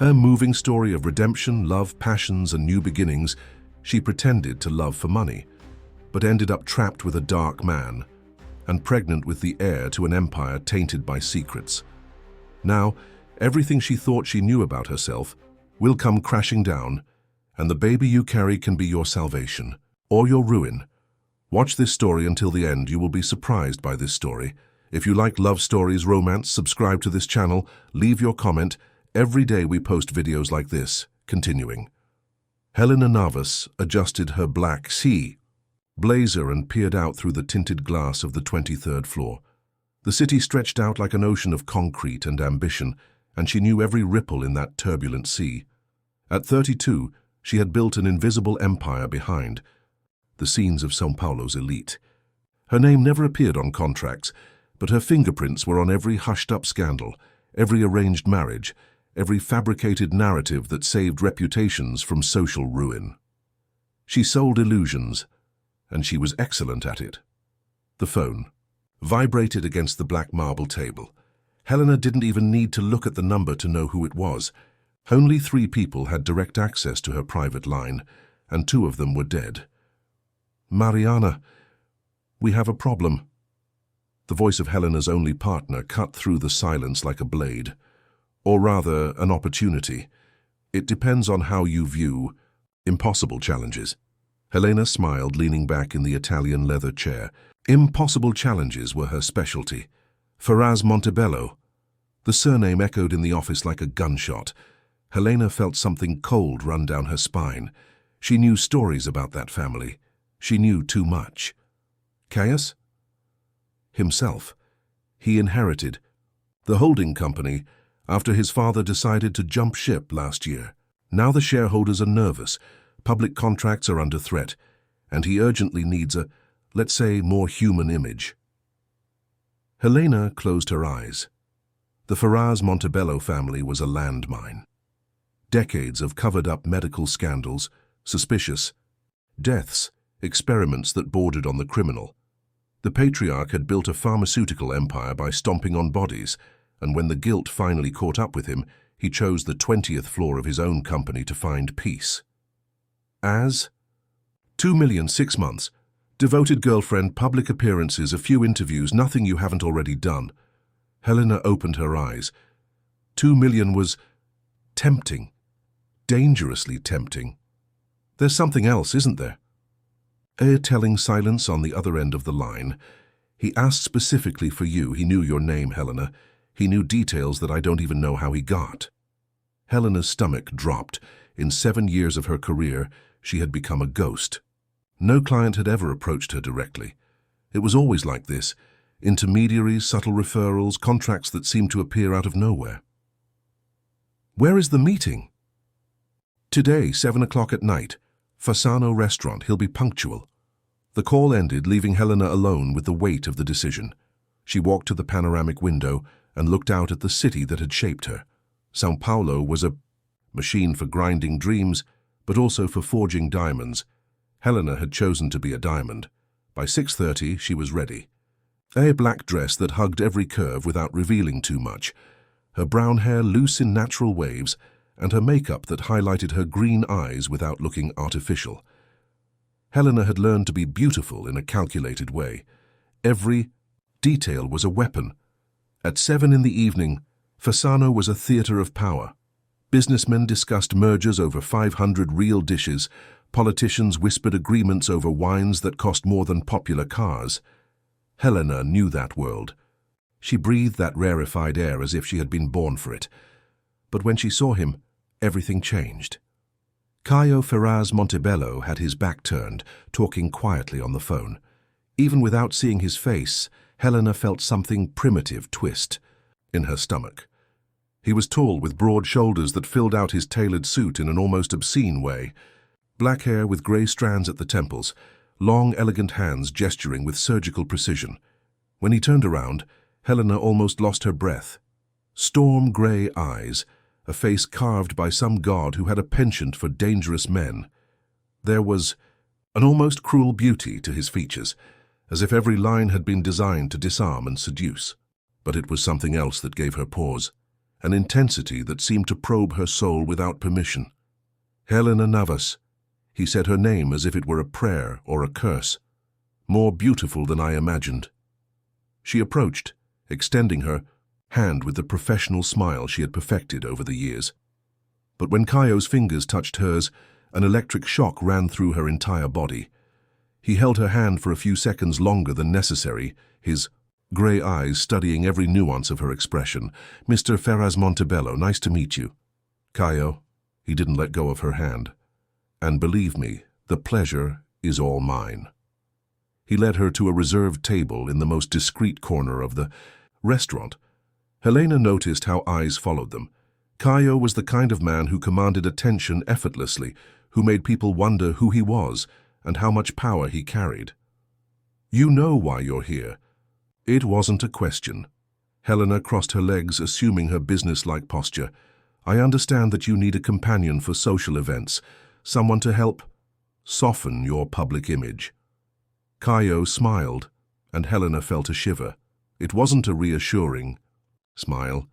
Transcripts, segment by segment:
Her moving story of redemption, love, passions, and new beginnings, she pretended to love for money, but ended up trapped with a dark man and pregnant with the heir to an empire tainted by secrets. Now, everything she thought she knew about herself will come crashing down, and the baby you carry can be your salvation or your ruin. Watch this story until the end. You will be surprised by this story. If you like love stories, romance, subscribe to this channel, leave your comment. Every day we post videos like this. Continuing. Helena Navas adjusted her black sea blazer and peered out through the tinted glass of the 23rd floor. The city stretched out like an ocean of concrete and ambition, and she knew every ripple in that turbulent sea. At 32, she had built an invisible empire behind the scenes of São Paulo's elite. Her name never appeared on contracts, but her fingerprints were on every hushed-up scandal, every arranged marriage, every fabricated narrative that saved reputations from social ruin. She sold illusions, and she was excellent at it. The phone vibrated against the black marble table. Helena didn't even need to look at the number to know who it was. Only 3 people had direct access to her private line, and 2 of them were dead. "Mariana, we have a problem." The voice of Helena's only partner cut through the silence like a blade. Or rather, an opportunity. It depends on how you view impossible challenges. Helena smiled, leaning back in the Italian leather chair. Impossible challenges were her specialty. Faraz Montebello. The surname echoed in the office like a gunshot. Helena felt something cold run down her spine. She knew stories about that family. She knew too much. Caius? Himself. He inherited the holding company after his father decided to jump ship last year. Now the shareholders are nervous. Public contracts are under threat, and he urgently needs a, let's say, more human image. Helena closed her eyes. The Faraz Montebello family was a landmine. Decades of covered-up medical scandals, suspicious deaths, experiments that bordered on the criminal. The patriarch had built a pharmaceutical empire by stomping on bodies, and when the guilt finally caught up with him, he chose the 20th floor of his own company to find peace. As 2 million, 6 months. Devoted girlfriend, public appearances, a few interviews, nothing you haven't already done. Helena opened her eyes. 2 million was tempting. Dangerously tempting. There's something else, isn't there? Ear-telling silence on the other end of the line. He asked specifically for you. He knew your name, Helena. He knew details that I don't even know how he got. Helena's stomach dropped. In 7 years of her career, she had become a ghost. No client had ever approached her directly. It was always like this. Intermediaries, subtle referrals, contracts that seemed to appear out of nowhere. Where is the meeting? Today, 7 o'clock at night. Fasano restaurant. He'll be punctual. The call ended, leaving Helena alone with the weight of the decision. She walked to the panoramic window and looked out at the city that had shaped her. São Paulo was a machine for grinding dreams, but also for forging diamonds. Helena had chosen to be a diamond. By 6:30, she was ready. A black dress that hugged every curve without revealing too much, her brown hair loose in natural waves, and her makeup that highlighted her green eyes without looking artificial. Helena had learned to be beautiful in a calculated way. Every detail was a weapon. At 7 in the evening, Fasano was a theater of power. Businessmen discussed mergers over 500 real dishes. Politicians whispered agreements over wines that cost more than popular cars. Helena knew that world. She breathed that rarefied air as if she had been born for it. But when she saw him, everything changed. Caio Faraz Montebello had his back turned, talking quietly on the phone. Even without seeing his face, Helena felt something primitive twist in her stomach. He was tall, with broad shoulders that filled out his tailored suit in an almost obscene way. Black hair with grey strands at the temples, long, elegant hands gesturing with surgical precision. When he turned around, Helena almost lost her breath. Storm grey eyes, a face carved by some god who had a penchant for dangerous men. There was an almost cruel beauty to his features, as if every line had been designed to disarm and seduce. But it was something else that gave her pause. an intensity that seemed to probe her soul without permission. Helena Navas. He said her name as if it were a prayer or a curse. More beautiful than I imagined. She approached, extending her hand with the professional smile she had perfected over the years. But when Kaio's fingers touched hers, an electric shock ran through her entire body. He held her hand for a few seconds longer than necessary, his grey eyes studying every nuance of her expression. "Mr. Ferraz Montebello, nice to meet you." "Caio." He didn't let go of her hand. "And believe me, the pleasure is all mine." He led her to a reserved table in the most discreet corner of the restaurant. Helena noticed how eyes followed them. Caio was the kind of man who commanded attention effortlessly, who made people wonder who he was and how much power he carried. "You know why you're here." It wasn't a question. Helena crossed her legs, assuming her business-like posture. "I understand that you need a companion for social events, someone to help soften your public image." Caio smiled, and Helena felt a shiver. It wasn't a reassuring smile.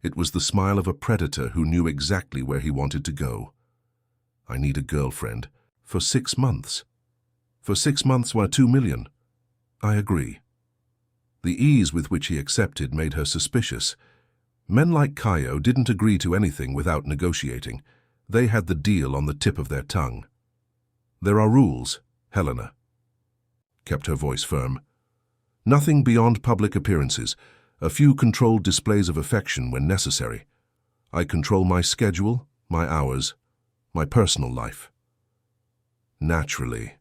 It was the smile of a predator who knew exactly where he wanted to go. "I need a girlfriend. For 6 months." "For 6 months, why 2 million? "I agree." The ease with which he accepted made her suspicious. Men like Caio didn't agree to anything without negotiating. They had the deal on the tip of their tongue. "There are rules," Helena kept her voice firm. "Nothing beyond public appearances, a few controlled displays of affection when necessary. I control my schedule, my hours, my personal life." "Naturally.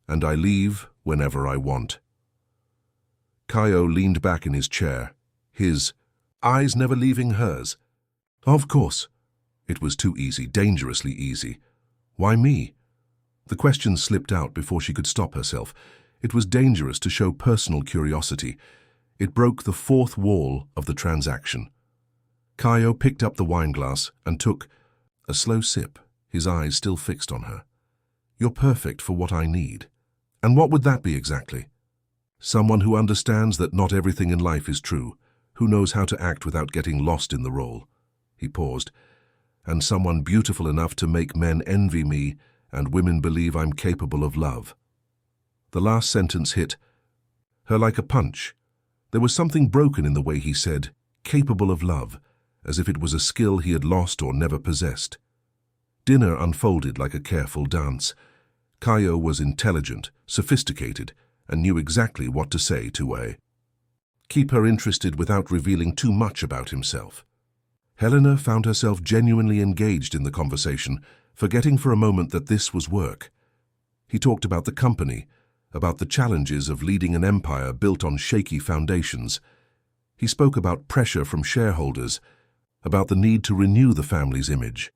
And I leave whenever I want." Caio leaned back in his chair, his eyes never leaving hers. "Of course." It was too easy, dangerously easy. "Why me?" The question slipped out before she could stop herself. It was dangerous to show personal curiosity. It broke the fourth wall of the transaction. Caio picked up the wineglass and took a slow sip, his eyes still fixed on her. "You're perfect for what I need." "And what would that be exactly?" "Someone who understands that not everything in life is true, who knows how to act without getting lost in the role." He paused. "And someone beautiful enough to make men envy me and women believe I'm capable of love." The last sentence hit her like a punch. There was something broken in the way he said, "capable of love," as if it was a skill he had lost or never possessed. Dinner unfolded like a careful dance. Caio was intelligent, sophisticated, and knew exactly what to say to keep her interested without revealing too much about himself. Helena found herself genuinely engaged in the conversation, forgetting for a moment that this was work. He talked about the company, about the challenges of leading an empire built on shaky foundations. He spoke about pressure from shareholders, about the need to renew the family's image.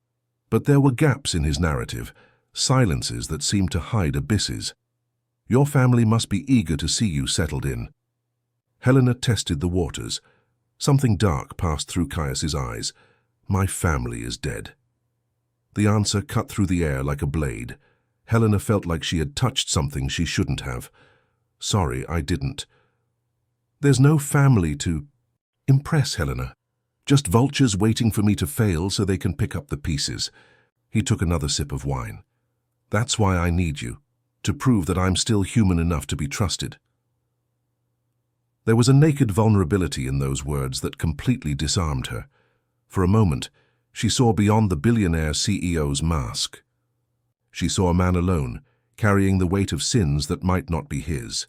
But there were gaps in his narrative, silences that seemed to hide abysses. "Your family must be eager to see you settled in." Helena tested the waters. Something dark passed through Caius's eyes. "My family is dead." The answer cut through the air like a blade. Helena felt like she had touched something she shouldn't have. "Sorry, I didn't." "There's no family to impress, Helena. Just vultures waiting for me to fail so they can pick up the pieces." He took another sip of wine. "That's why I need you, to prove that I'm still human enough to be trusted." There was a naked vulnerability in those words that completely disarmed her. For a moment, she saw beyond the billionaire CEO's mask. She saw a man alone, carrying the weight of sins that might not be his.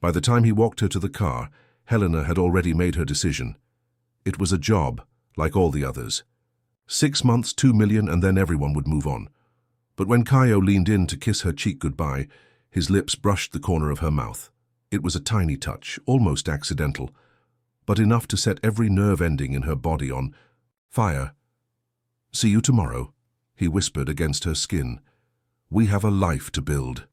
By the time he walked her to the car, Helena had already made her decision. It was a job, like all the others. 6 months, 2 million, and then everyone would move on. But when Caio leaned in to kiss her cheek goodbye, his lips brushed the corner of her mouth. It was a tiny touch, almost accidental, but enough to set every nerve ending in her body on fire. "See you tomorrow," he whispered against her skin. "We have a life to build."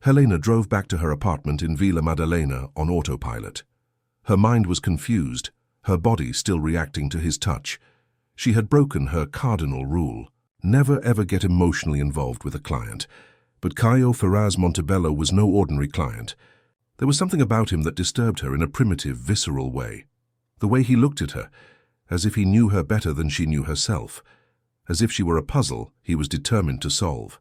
Helena drove back to her apartment in Villa Maddalena on autopilot. Her mind was confused, her body still reacting to his touch. She had broken her cardinal rule: never ever get emotionally involved with a client. But Caio Ferraz Montebello was no ordinary client. There was something about him that disturbed her in a primitive, visceral way. The way he looked at her, as if he knew her better than she knew herself, as if she were a puzzle he was determined to solve.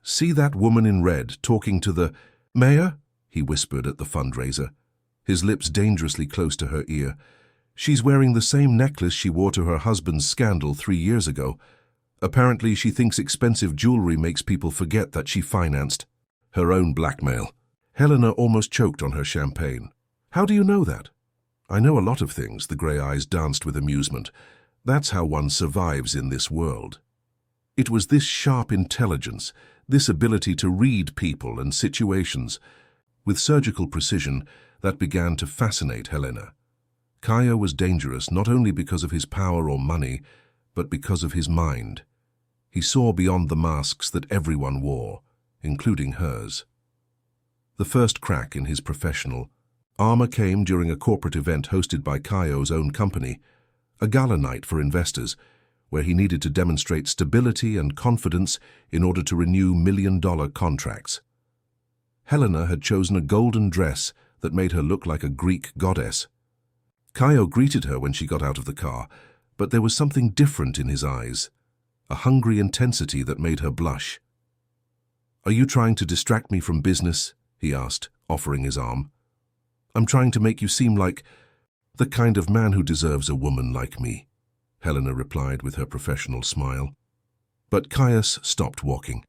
"See that woman in red talking to the mayor?" he whispered at the fundraiser, his lips dangerously close to her ear. "She's wearing the same necklace she wore to her husband's scandal 3 years ago. Apparently she thinks expensive jewelry makes people forget that she financed her own blackmail." Helena almost choked on her champagne. "How do you know that?" "I know a lot of things," the grey eyes danced with amusement. "That's how one survives in this world." It was this sharp intelligence, this ability to read people and situations with surgical precision that began to fascinate Helena. Caio was dangerous not only because of his power or money, but because of his mind. He saw beyond the masks that everyone wore, including hers. The first crack in his professional armor came during a corporate event hosted by Caio's own company, a gala night for investors, where he needed to demonstrate stability and confidence in order to renew million-dollar contracts. Helena had chosen a golden dress that made her look like a Greek goddess. Caio greeted her when she got out of the car, but there was something different in his eyes, a hungry intensity that made her blush. "Are you trying to distract me from business?" he asked, offering his arm. "I'm trying to make you seem like the kind of man who deserves a woman like me," Helena replied with her professional smile. But Caius stopped walking.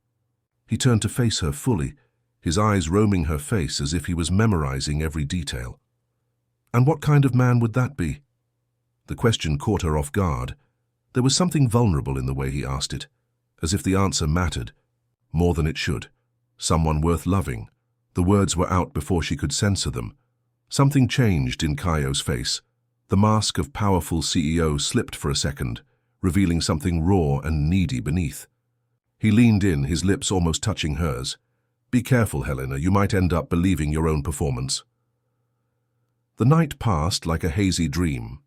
He turned to face her fully, his eyes roaming her face as if he was memorizing every detail. "And what kind of man would that be?" The question caught her off guard. There was something vulnerable in the way he asked it, as if the answer mattered, more than it should. Someone worth loving. The words were out before she could censor them. Something changed in Caio's face. The mask of powerful CEO slipped for a second, revealing something raw and needy beneath. He leaned in, his lips almost touching hers. "Be careful, Helena, you might end up believing your own performance." The night passed like a hazy dream.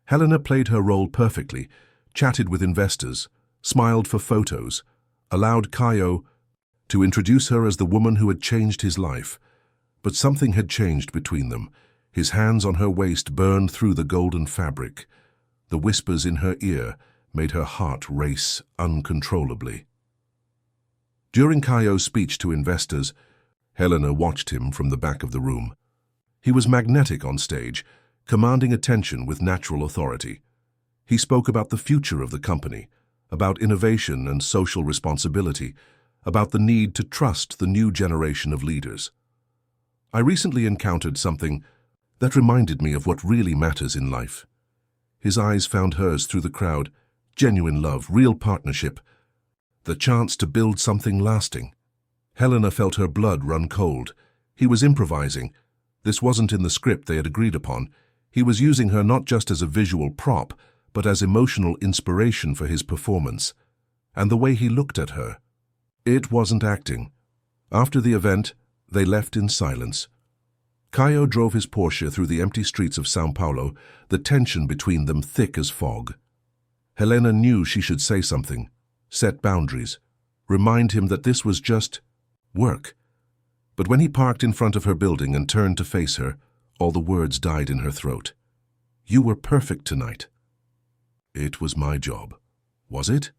Helena played her role perfectly, chatted with investors, smiled for photos, allowed Caio to introduce her as the woman who had changed his life. But something had changed between them. His hands on her waist burned through the golden fabric. The whispers in her ear made her heart race uncontrollably. During Caio's speech to investors, Helena watched him from the back of the room. He was magnetic on stage, commanding attention with natural authority. He spoke about the future of the company, about innovation and social responsibility, about the need to trust the new generation of leaders. "I recently encountered something that reminded me of what really matters in life." His eyes found hers through the crowd. Genuine love, real partnership, the chance to build something lasting. Helena felt her blood run cold. He was improvising. This wasn't in the script they had agreed upon. He was using her not just as a visual prop, but as emotional inspiration for his performance. And the way he looked at her, it wasn't acting. After the event, they left in silence. Caio drove his Porsche through the empty streets of São Paulo, the tension between them thick as fog. Helena knew she should say something, set boundaries, remind him that this was just work. But when he parked in front of her building and turned to face her, all the words died in her throat. "You were perfect tonight." "It was my job." "Was it?"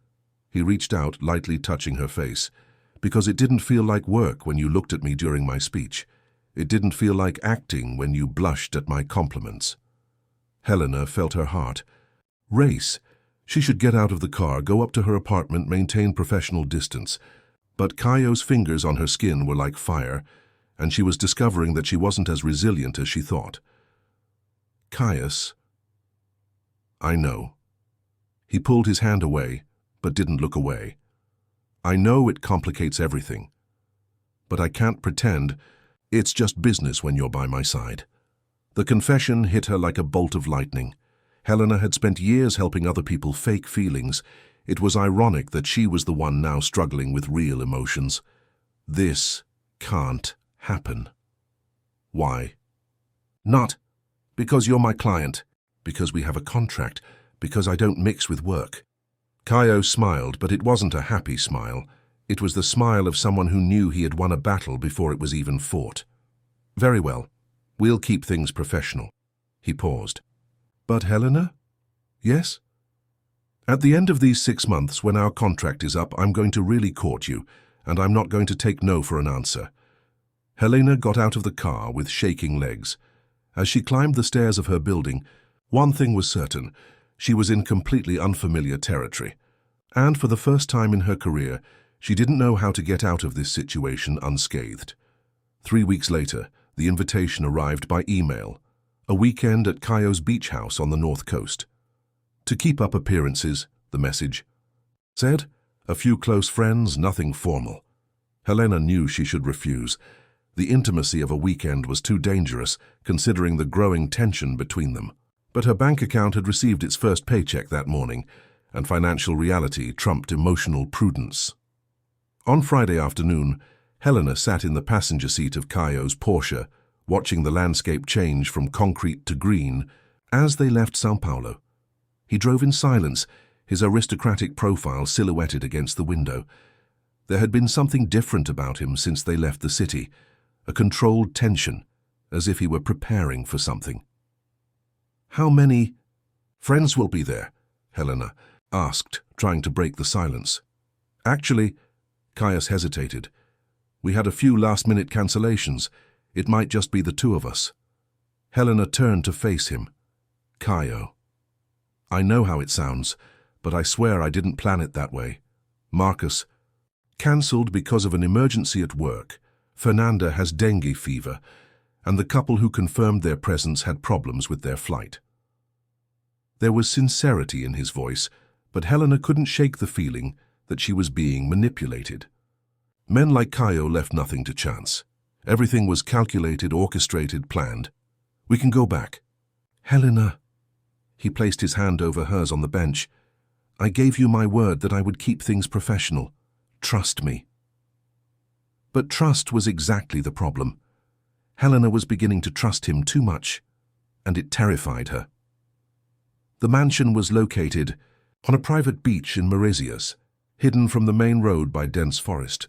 He reached out, lightly touching her face. "Because it didn't feel like work when you looked at me during my speech. It didn't feel like acting when you blushed at my compliments." Helena felt her heart race. She should get out of the car, go up to her apartment, maintain professional distance. But Caio's fingers on her skin were like fire, and she was discovering that she wasn't as resilient as she thought. "Caius." "I know." He pulled his hand away, but didn't look away. "I know it complicates everything, but I can't pretend it's just business when you're by my side." The confession hit her like a bolt of lightning. Helena had spent years helping other people fake feelings. It was ironic that she was the one now struggling with real emotions. This can't happen. "Why?" "Not because you're my client, because we have a contract, because I don't mix with work." Caio smiled, but it wasn't a happy smile. It was the smile of someone who knew he had won a battle before it was even fought. "Very well. We'll keep things professional." He paused. But Helena? Yes? At the end of these 6 months, when our contract is up, I'm going to really court you, and I'm not going to take no for an answer. Helena got out of the car with shaking legs. As she climbed the stairs of her building, one thing was certain: she was in completely unfamiliar territory. And for the first time in her career, she didn't know how to get out of this situation unscathed. 3 weeks later, the invitation arrived by email: a weekend at Caio's beach house on the north coast. To keep up appearances, the message said, a few close friends, nothing formal. Helena knew she should refuse. The intimacy of a weekend was too dangerous, considering the growing tension between them. But her bank account had received its first paycheck that morning, and financial reality trumped emotional prudence. On Friday afternoon, Helena sat in the passenger seat of Caio's Porsche, watching the landscape change from concrete to green as they left São Paulo. He drove in silence, his aristocratic profile silhouetted against the window. There had been something different about him since they left the city, a controlled tension, as if he were preparing for something. How many friends will be there? Helena asked, trying to break the silence. Actually, Caius hesitated. We had a few last-minute cancellations. It might just be the two of us. Helena turned to face him. Caio. I know how it sounds, but I swear I didn't plan it that way. Marcus. Cancelled because of an emergency at work. Fernanda has dengue fever, and the couple who confirmed their presence had problems with their flight. There was sincerity in his voice, but Helena couldn't shake the feeling that she was being manipulated. Men like Caio left nothing to chance. Everything was calculated, orchestrated, planned. We can go back. Helena. He placed his hand over hers on the bench. I gave you my word that I would keep things professional. Trust me. But trust was exactly the problem. Helena was beginning to trust him too much, and it terrified her. The mansion was located on a private beach in Mauritius, hidden from the main road by dense forest.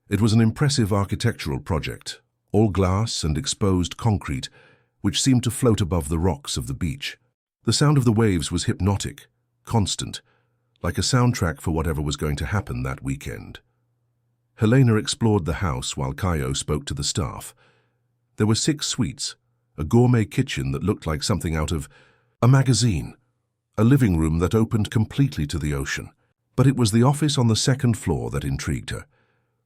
It was an impressive architectural project, all glass and exposed concrete, which seemed to float above the rocks of the beach. The sound of the waves was hypnotic, constant, like a soundtrack for whatever was going to happen that weekend. Helena explored the house while Caio spoke to the staff. There were 6 suites, a gourmet kitchen that looked like something out of a magazine, a living room that opened completely to the ocean. But it was the office on the 2nd floor that intrigued her.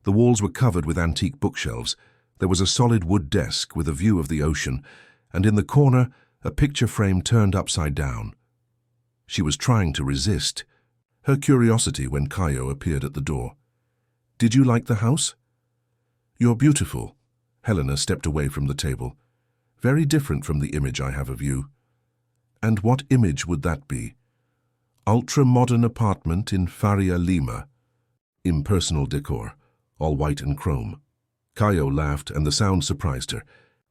The walls were covered with antique bookshelves. There was a solid wood desk with a view of the ocean, and in the corner, a picture frame turned upside down. She was trying to resist her curiosity when Caio appeared at the door. Did you like the house? You're beautiful. Helena stepped away from the table. Very different from the image I have of you. And what image would that be? Ultra-modern apartment in Faria Lima. Impersonal decor, all white and chrome. Caio laughed, and the sound surprised her.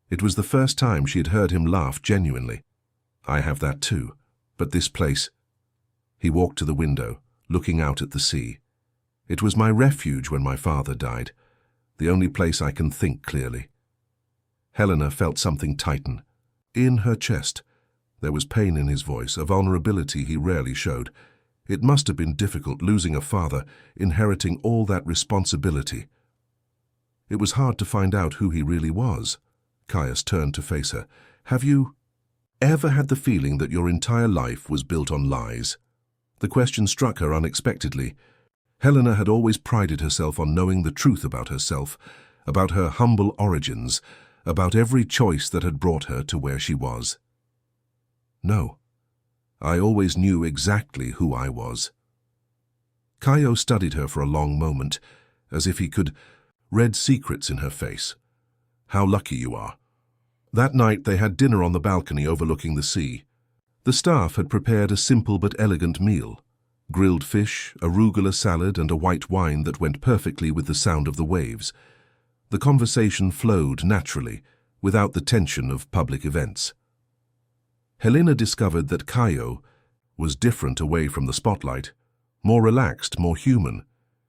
It was the first time she had heard him laugh genuinely. I have that too, but this place... He walked to the window, looking out at the sea. It was my refuge when my father died, the only place I can think clearly. Helena felt something tighten. In her chest, there was pain in his voice, a vulnerability he rarely showed. It must have been difficult losing a father, inheriting all that responsibility. It was hard to find out who he really was. Caius turned to face her. Have you ever had the feeling that your entire life was built on lies? The question struck her unexpectedly. Helena had always prided herself on knowing the truth about herself, about her humble origins, about every choice that had brought her to where she was. No, I always knew exactly who I was. Caio studied her for a long moment, as if he could read secrets in her face. How lucky you are. That night they had dinner on the balcony overlooking the sea. The staff had prepared a simple but elegant meal. Grilled fish, arugula salad, and a white wine that went perfectly with the sound of the waves. The conversation flowed naturally, without the tension of public events. Helena discovered that Caio was different away from the spotlight, more relaxed, more human.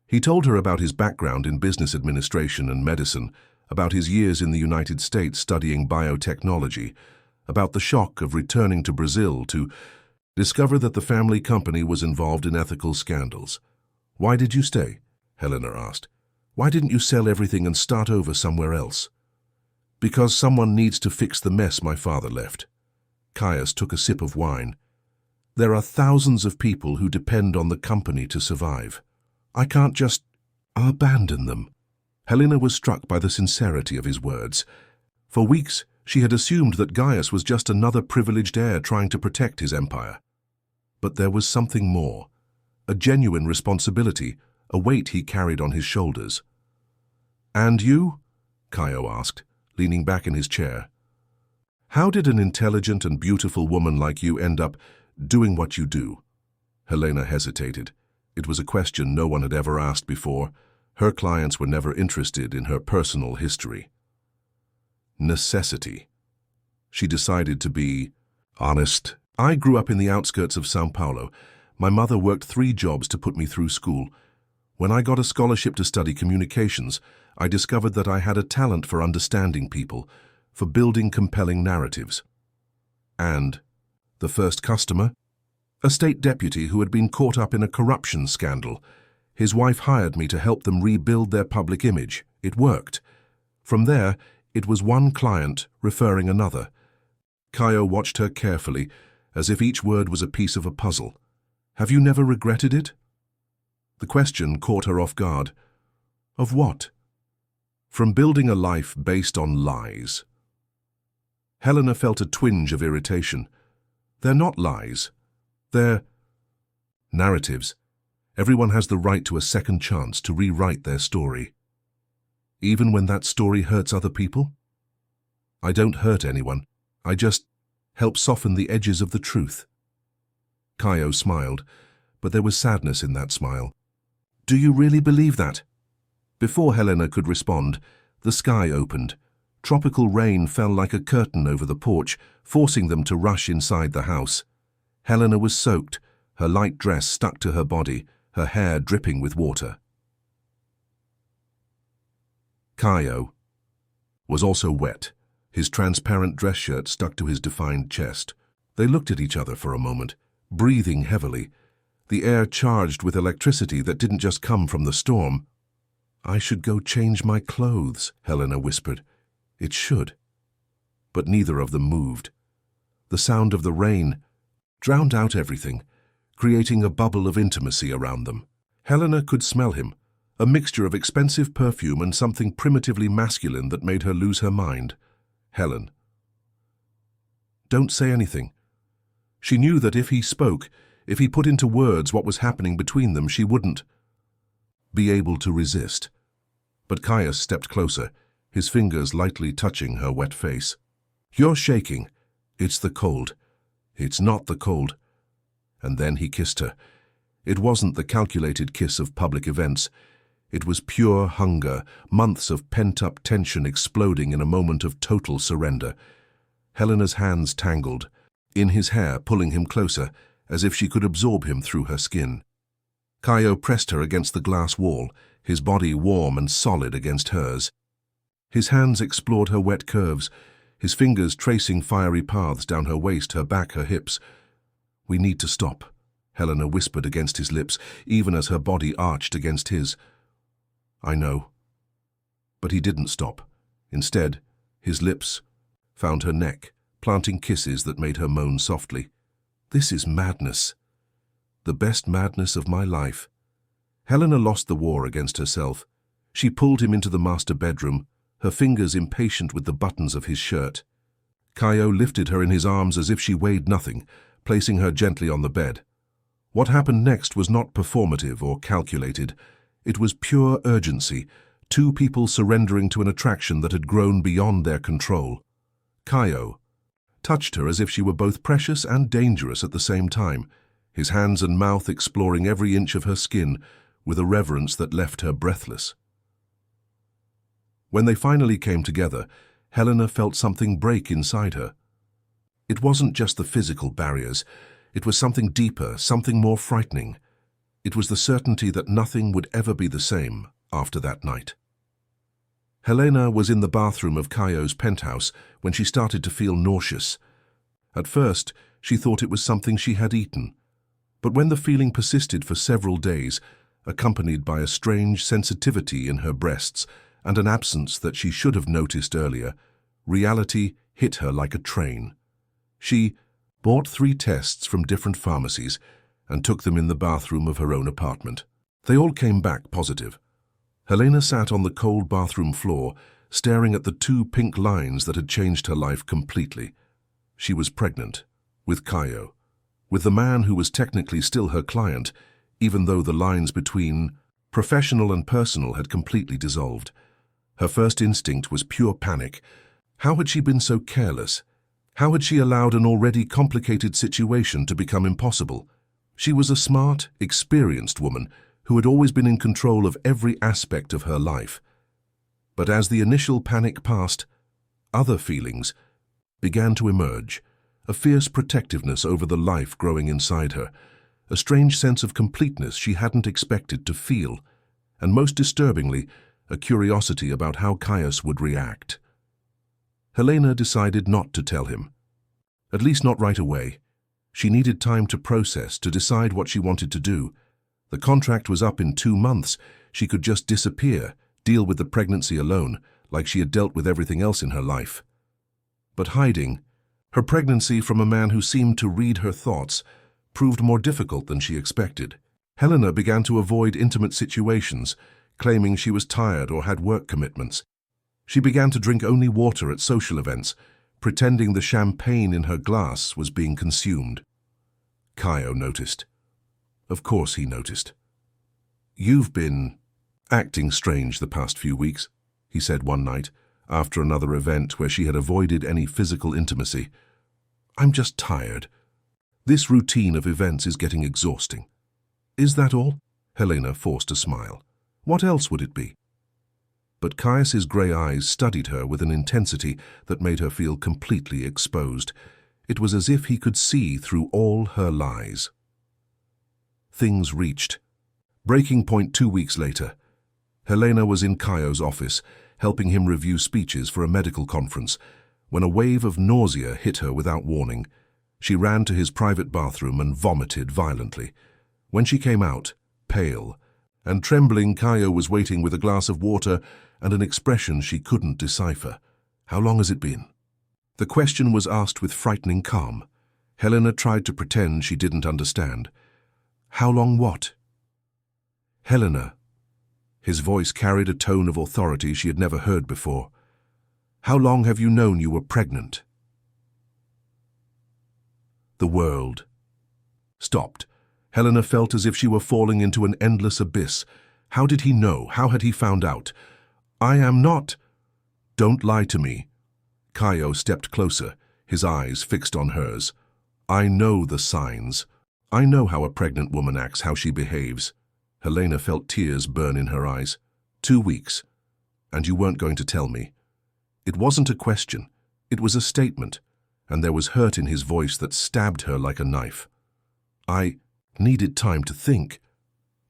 He told her about his background in business administration and medicine, about his years in the United States studying biotechnology, about the shock of returning to Brazil to discover that the family company was involved in ethical scandals. "Why did you stay?" Helena asked. "Why didn't you sell everything and start over somewhere else?" "Because someone needs to fix the mess my father left." Caius took a sip of wine. "There are thousands of people who depend on the company to survive. I can't just abandon them." Helena was struck by the sincerity of his words. For weeks, she had assumed that Gaius was just another privileged heir trying to protect his empire. But there was something more, a genuine responsibility, a weight he carried on his shoulders. "And you?" Caio asked, leaning back in his chair. "How did an intelligent and beautiful woman like you end up doing what you do?" Helena hesitated. It was a question no one had ever asked before. Her clients were never interested in her personal history. Necessity. She decided to be honest. "I grew up in the outskirts of São Paulo. My mother worked 3 jobs to put me through school. When I got a scholarship to study communications, I discovered that I had a talent for understanding people, for building compelling narratives." "And the first customer?" "A state deputy who had been caught up in a corruption scandal. His wife hired me to help them rebuild their public image. It worked. From there, it was one client referring another." Caio watched her carefully, as if each word was a piece of a puzzle. "Have you never regretted it?" The question caught her off guard. "Of what?" "From building a life based on lies." Helena felt a twinge of irritation. "They're not lies. They're narratives. Everyone has the right to a second chance to rewrite their story. Even when that story hurts other people?" "I don't hurt anyone. I just help soften the edges of the truth." Caio smiled, but there was sadness in that smile. "Do you really believe that?" Before Helena could respond, the sky opened. Tropical rain fell like a curtain over the porch, forcing them to rush inside the house. Helena was soaked, her light dress stuck to her body, her hair dripping with water. Caio was also wet, his transparent dress shirt stuck to his defined chest. They looked at each other for a moment, breathing heavily, the air charged with electricity that didn't just come from the storm. "I should go change my clothes," Helena whispered. "It should." But neither of them moved. The sound of the rain drowned out everything, creating a bubble of intimacy around them. Helena could smell him, a mixture of expensive perfume and something primitively masculine that made her lose her mind. "Helen." "Don't say anything." She knew that if he spoke, if he put into words what was happening between them, she wouldn't be able to resist. But Caius stepped closer, his fingers lightly touching her wet face. "You're shaking." "It's the cold." "It's not the cold." And then he kissed her. It wasn't the calculated kiss of public events. It was pure hunger, months of pent-up tension exploding in a moment of total surrender. Helena's hands tangled, in his hair, pulling him closer, as if she could absorb him through her skin. Caio pressed her against the glass wall, his body warm and solid against hers. His hands explored her wet curves, his fingers tracing fiery paths down her waist, her back, her hips. "We need to stop," Helena whispered against his lips, even as her body arched against his. "I know." But he didn't stop. Instead, his lips found her neck, planting kisses that made her moan softly. "This is madness. The best madness of my life." Helena lost the war against herself. She pulled him into the master bedroom, her fingers impatient with the buttons of his shirt. Caio lifted her in his arms as if she weighed nothing, placing her gently on the bed. What happened next was not performative or calculated. It was pure urgency, 2 people surrendering to an attraction that had grown beyond their control. Caio touched her as if she were both precious and dangerous at the same time, his hands and mouth exploring every inch of her skin with a reverence that left her breathless. When they finally came together, Helena felt something break inside her. It wasn't just the physical barriers. It was something deeper, something more frightening. It was the certainty that nothing would ever be the same after that night. Helena was in the bathroom of Caio's penthouse when she started to feel nauseous. At first, she thought it was something she had eaten. But when the feeling persisted for several days, accompanied by a strange sensitivity in her breasts and an absence that she should have noticed earlier, reality hit her like a train. She bought 3 tests from different pharmacies and took them in the bathroom of her own apartment. They all came back positive. Helena sat on the cold bathroom floor, staring at the 2 pink lines that had changed her life completely. She was pregnant, with Caio, with the man who was technically still her client, even though the lines between professional and personal had completely dissolved. Her first instinct was pure panic. How had she been so careless? How had she allowed an already complicated situation to become impossible? She was a smart, experienced woman who had always been in control of every aspect of her life. But as the initial panic passed, other feelings began to emerge, a fierce protectiveness over the life growing inside her, a strange sense of completeness she hadn't expected to feel, and most disturbingly, a curiosity about how Caius would react. Helena decided not to tell him. At least not right away. She needed time to process, to decide what she wanted to do. The contract was up in 2 months. She could just disappear, deal with the pregnancy alone, like she had dealt with everything else in her life. But hiding her pregnancy from a man who seemed to read her thoughts proved more difficult than she expected. Helena began to avoid intimate situations, claiming she was tired or had work commitments. She began to drink only water at social events, pretending the champagne in her glass was being consumed. Caio noticed. Of course he noticed. "You've been acting strange the past few weeks," he said one night, after another event where she had avoided any physical intimacy. "I'm just tired. This routine of events is getting exhausting." "Is that all?" Helena forced a smile. "What else would it be?" But Caius's grey eyes studied her with an intensity that made her feel completely exposed. It was as if he could see through all her lies. Things reached breaking point 2 weeks later. Helena was in Caius's office, helping him review speeches for a medical conference, when a wave of nausea hit her without warning. She ran to his private bathroom and vomited violently. When she came out, pale and trembling, Caio was waiting with a glass of water and an expression she couldn't decipher. "How long has it been?" The question was asked with frightening calm. Helena tried to pretend she didn't understand. "How long what?" "Helena." His voice carried a tone of authority she had never heard before. "How long have you known you were pregnant?" The world stopped. Helena felt as if she were falling into an endless abyss. How did he know? How had he found out? "I am not." "Don't lie to me." Caio stepped closer, his eyes fixed on hers. "I know the signs. I know how a pregnant woman acts, how she behaves." Helena felt tears burn in her eyes. 2 weeks. And you weren't going to tell me. It wasn't a question. It was a statement, and there was hurt in his voice that stabbed her like a knife. "I needed time to think."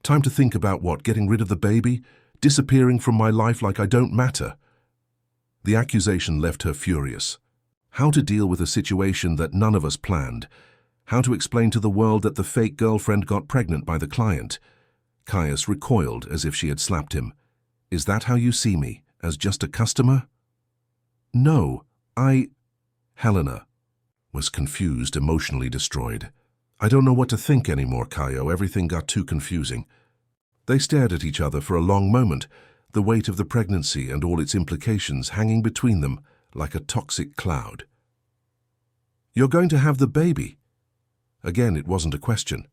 "Time to think about what? Getting rid of the baby? Disappearing from my life like I don't matter?" The accusation left her furious. How to deal with a situation that none of us planned? How to explain to the world that the fake girlfriend got pregnant by the client? Caius recoiled as if she had slapped him. "Is that how you see me? As just a customer?" "No, Helena was confused, emotionally destroyed. "I don't know what to think anymore, Caio. Everything got too confusing." They stared at each other for a long moment, the weight of the pregnancy and all its implications hanging between them like a toxic cloud. "You're going to have the baby?" Again, it wasn't a question.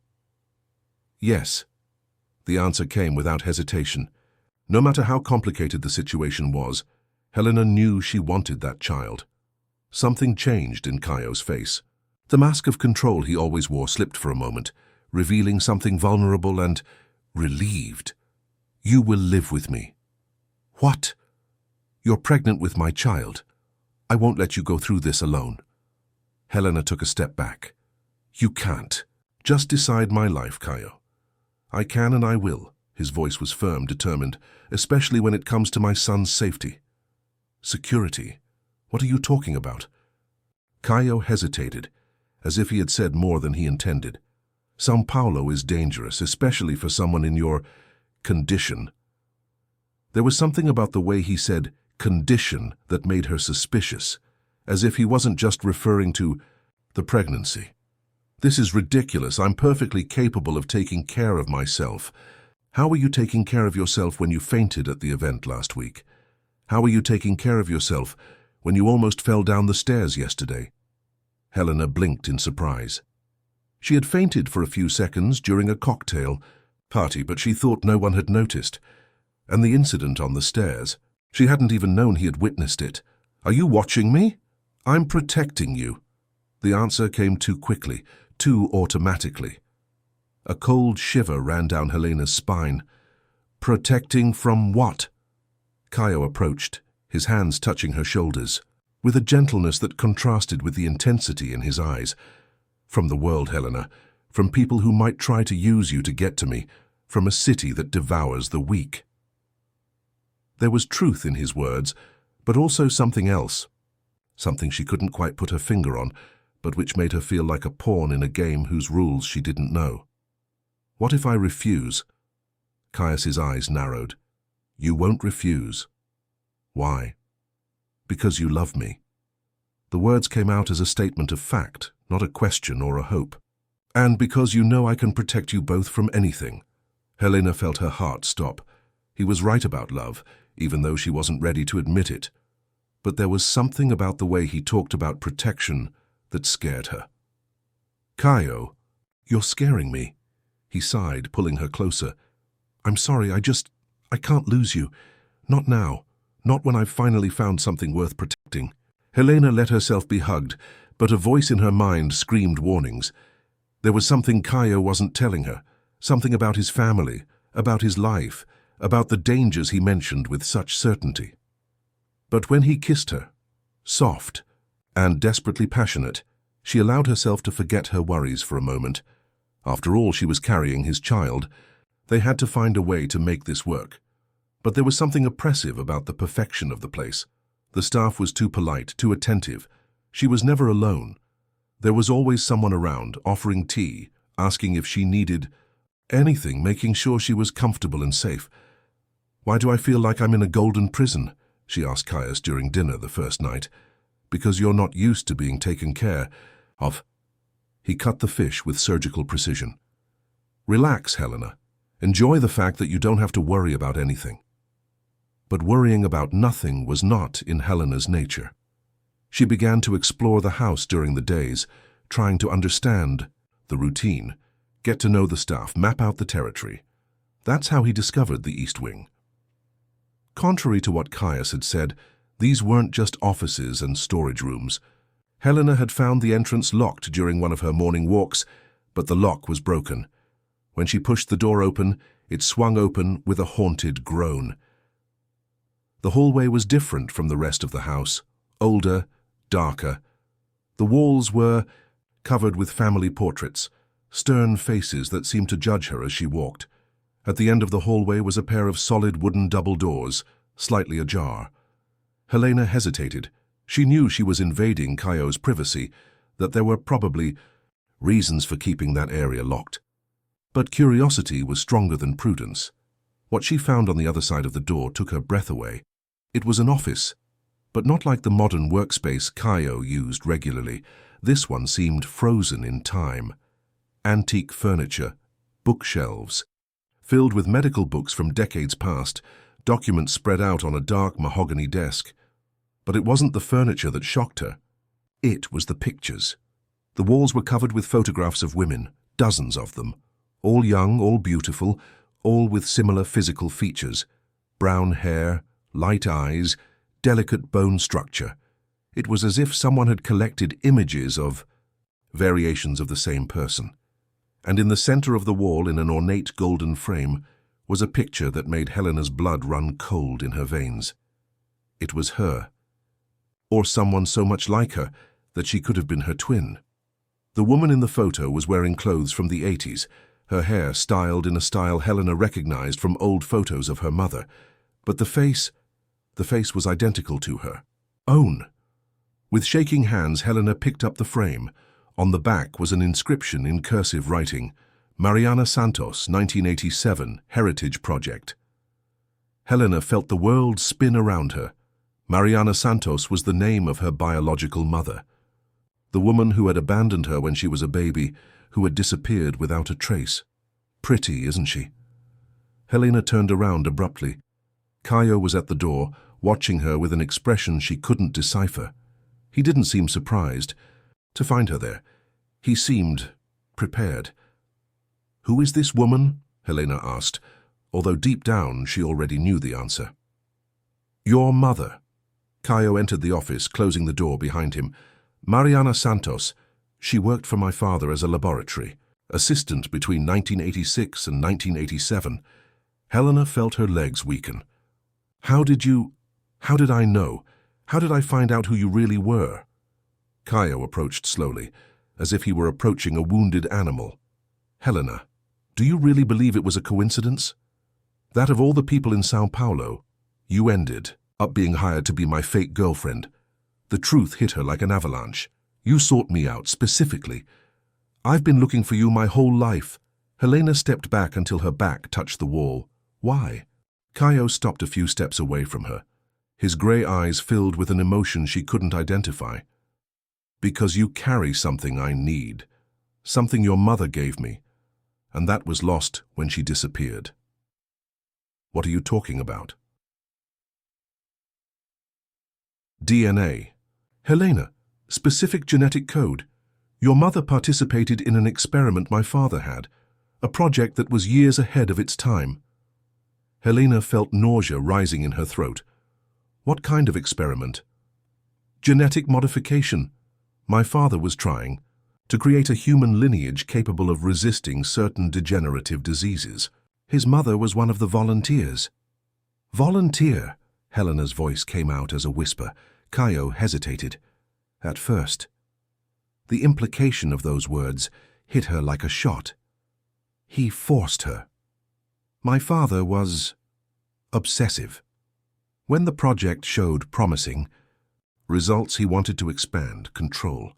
"Yes." The answer came without hesitation. No matter how complicated the situation was, Helena knew she wanted that child. Something changed in Caio's face. The mask of control he always wore slipped for a moment, revealing something vulnerable and relieved. "You will live with me." "What?" "You're pregnant with my child. I won't let you go through this alone." Helena took a step back. "You can't. Just decide my life, Caio." "I can and I will." His voice was firm, determined, "especially when it comes to my son's safety." "Security? What are you talking about?" Caio hesitated, as if he had said more than he intended. São Paulo is dangerous, especially for someone in your condition. There was something about the way he said condition that made her suspicious, as if he wasn't just referring to the pregnancy. This is ridiculous. I'm perfectly capable of taking care of myself. How were you taking care of yourself when you fainted at the event last week? How were you taking care of yourself when you almost fell down the stairs yesterday? Helena blinked in surprise. She had fainted for a few seconds during a cocktail party, but she thought no one had noticed. And the incident on the stairs, she hadn't even known he had witnessed it. Are you watching me? I'm protecting you. The answer came too quickly, too automatically. A cold shiver ran down Helena's spine. Protecting from what? Caio approached, his hands touching her shoulders, with a gentleness that contrasted with the intensity in his eyes. From the world, Helena, from people who might try to use you to get to me, from a city that devours the weak. There was truth in his words, but also something else. Something she couldn't quite put her finger on, but which made her feel like a pawn in a game whose rules she didn't know. What if I refuse? Caius's eyes narrowed. You won't refuse. Why? Because you love me. The words came out as a statement of fact, not a question or a hope. And because you know I can protect you both from anything. Helena felt her heart stop. He was right about love, even though she wasn't ready to admit it. But there was something about the way he talked about protection that scared her. Caio, you're scaring me. He sighed, pulling her closer. I'm sorry, I can't lose you. Not now. Not when I've finally found something worth protecting. Helena let herself be hugged, but a voice in her mind screamed warnings. There was something Caio wasn't telling her, something about his family, about his life, about the dangers he mentioned with such certainty. But when he kissed her, soft and desperately passionate, she allowed herself to forget her worries for a moment. After all, she was carrying his child. They had to find a way to make this work. But there was something oppressive about the perfection of the place. The staff was too polite, too attentive. She was never alone. There was always someone around, offering tea, asking if she needed anything, making sure she was comfortable and safe. Why do I feel like I'm in a golden prison? She asked Caius during dinner the first night. Because you're not used to being taken care of. He cut the fish with surgical precision. Relax, Helena. Enjoy the fact that you don't have to worry about anything. But worrying about nothing was not in Helena's nature. She began to explore the house during the days, trying to understand the routine, get to know the staff, map out the territory. That's how he discovered the East Wing. Contrary to what Caius had said, these weren't just offices and storage rooms. Helena had found the entrance locked during one of her morning walks, but the lock was broken. When she pushed the door open, it swung open with a haunted groan. The hallway was different from the rest of the house, older, darker. The walls were covered with family portraits, stern faces that seemed to judge her as she walked. At the end of the hallway was a pair of solid wooden double doors, slightly ajar. Helena hesitated. She knew she was invading Caio's privacy, that there were probably reasons for keeping that area locked. But curiosity was stronger than prudence. What she found on the other side of the door took her breath away. It was an office, but not like the modern workspace Caio used regularly. This one seemed frozen in time. Antique furniture, bookshelves, filled with medical books from decades past, documents spread out on a dark mahogany desk. But it wasn't the furniture that shocked her. It was the pictures. The walls were covered with photographs of women, dozens of them, all young, all beautiful, all with similar physical features. Brown hair, light eyes, delicate bone structure. It was as if someone had collected images of variations of the same person. And in the center of the wall, in an ornate golden frame, was a picture that made Helena's blood run cold in her veins. It was her. Or someone so much like her that she could have been her twin. The woman in the photo was wearing clothes from the 80s, her hair styled in a style Helena recognized from old photos of her mother. But the face was identical to her own. With shaking hands, Helena picked up the frame, On the back was an inscription in cursive writing, Mariana Santos, 1987, Heritage Project. Helena felt the world spin around her. Mariana Santos was the name of her biological mother, the woman who had abandoned her when she was a baby, who had disappeared without a trace. Pretty, isn't she? Helena turned around abruptly. Caio was at the door, watching her with an expression she couldn't decipher. He didn't seem surprised to find her there. He seemed prepared. "Who is this woman?" Helena asked, although deep down she already knew the answer. "Your mother." Caio entered the office, closing the door behind him. "Mariana Santos. She worked for my father as a laboratory assistant between 1986 and 1987. Helena felt her legs weaken. How did I know? How did I find out who you really were?" Caio approached slowly, as if he were approaching a wounded animal. "Helena, do you really believe it was a coincidence? That of all the people in Sao Paulo, you ended up being hired to be my fake girlfriend. The truth hit her like an avalanche. You sought me out specifically. I've been looking for you my whole life." Helena stepped back until her back touched the wall. "Why?" Caio stopped a few steps away from her, his grey eyes filled with an emotion she couldn't identify. "Because you carry something I need, something your mother gave me, and that was lost when she disappeared." "What are you talking about?" "DNA. Helena, specific genetic code. Your mother participated in an experiment my father had, a project that was years ahead of its time." Helena felt nausea rising in her throat. "What kind of experiment?" "Genetic modification. My father was trying to create a human lineage capable of resisting certain degenerative diseases. His mother was one of the volunteers." "Volunteer?" Helena's voice came out as a whisper. Caio hesitated. At first, the implication of those words hit her like a shot. He forced her. "My father was obsessive. When the project showed promising results, he wanted to expand, control.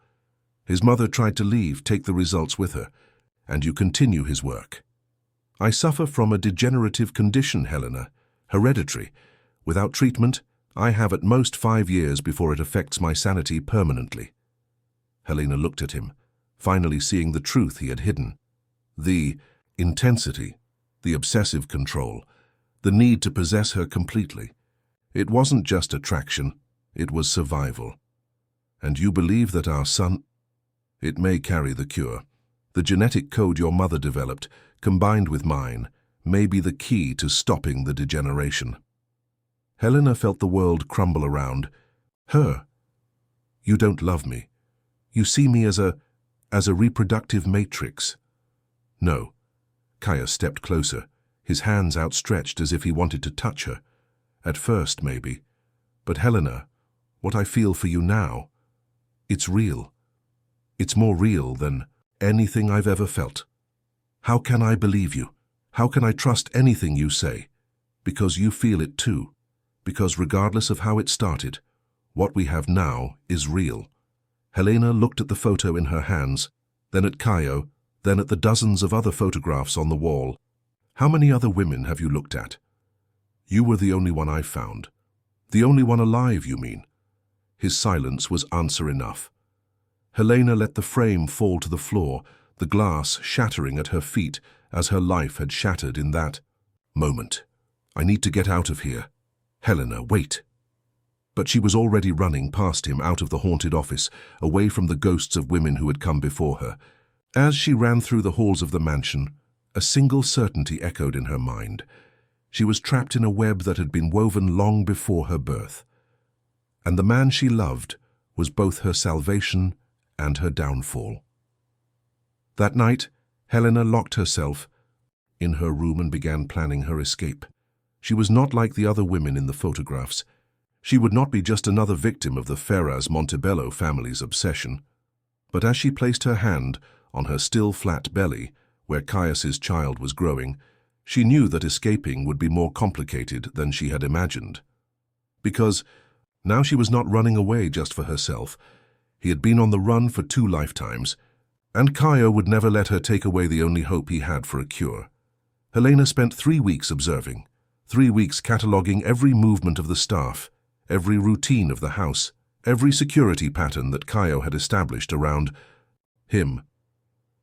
His mother tried to leave, take the results with her, and you continue his work. I suffer from a degenerative condition, Helena, hereditary. Without treatment, I have at most 5 years before it affects my sanity permanently." Helena looked at him, finally seeing the truth he had hidden. The intensity, the obsessive control, the need to possess her completely. It wasn't just attraction, it was survival. "And you believe that our son, it may carry the cure. The genetic code your mother developed, combined with mine, may be the key to stopping the degeneration." Helena felt the world crumble around her. "You don't love me. You see me as a reproductive matrix." "No." Caio stepped closer, his hands outstretched as if he wanted to touch her. "At first, maybe. But Helena, what I feel for you now, it's real. It's more real than anything I've ever felt. How can I believe you? How can I trust anything you say? Because you feel it too. Because regardless of how it started, what we have now is real." Helena looked at the photo in her hands, then at Caio, then at the dozens of other photographs on the wall. "How many other women have you looked at?" "You were the only one I found." "The only one alive, you mean?" His silence was answer enough. Helena let the frame fall to the floor, the glass shattering at her feet as her life had shattered in that moment. "I need to get out of here." "Helena, wait." But she was already running past him out of the haunted office, away from the ghosts of women who had come before her. As she ran through the halls of the mansion, a single certainty echoed in her mind. She was trapped in a web that had been woven long before her birth. And the man she loved was both her salvation and her downfall. That night, Helena locked herself in her room and began planning her escape. She was not like the other women in the photographs. She would not be just another victim of the Ferraz Montebello family's obsession. But as she placed her hand on her still flat belly, where Caius's child was growing, she knew that escaping would be more complicated than she had imagined. Because now she was not running away just for herself. He had been on the run for 2 lifetimes. And Caio would never let her take away the only hope he had for a cure. Helena spent 3 weeks observing, 3 weeks cataloguing every movement of the staff, every routine of the house, every security pattern that Caio had established around him.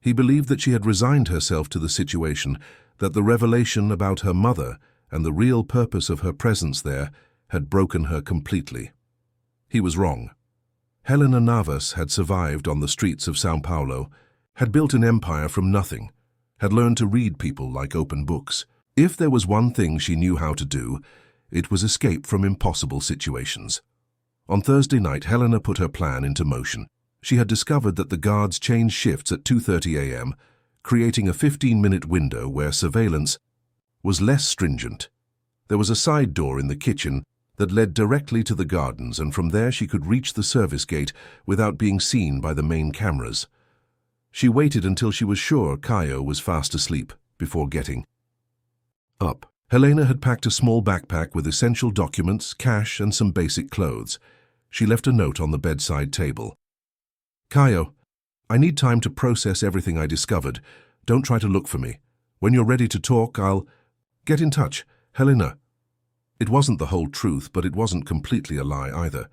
He believed that she had resigned herself to the situation, that the revelation about her mother and the real purpose of her presence there had broken her completely. He was wrong. Helena Navas had survived on the streets of São Paulo, had built an empire from nothing, had learned to read people like open books. If there was one thing she knew how to do, it was escape from impossible situations. On Thursday night, Helena put her plan into motion. She had discovered that the guards changed shifts at 2:30 a.m., creating a 15-minute window where surveillance was less stringent. There was a side door in the kitchen that led directly to the gardens, and from there she could reach the service gate without being seen by the main cameras. She waited until she was sure Caio was fast asleep before getting up. Helena had packed a small backpack with essential documents, cash, and some basic clothes. She left a note on the bedside table. "Caio, I need time to process everything I discovered. Don't try to look for me. When you're ready to talk, I'll get in touch. Helena." It wasn't the whole truth, but it wasn't completely a lie either.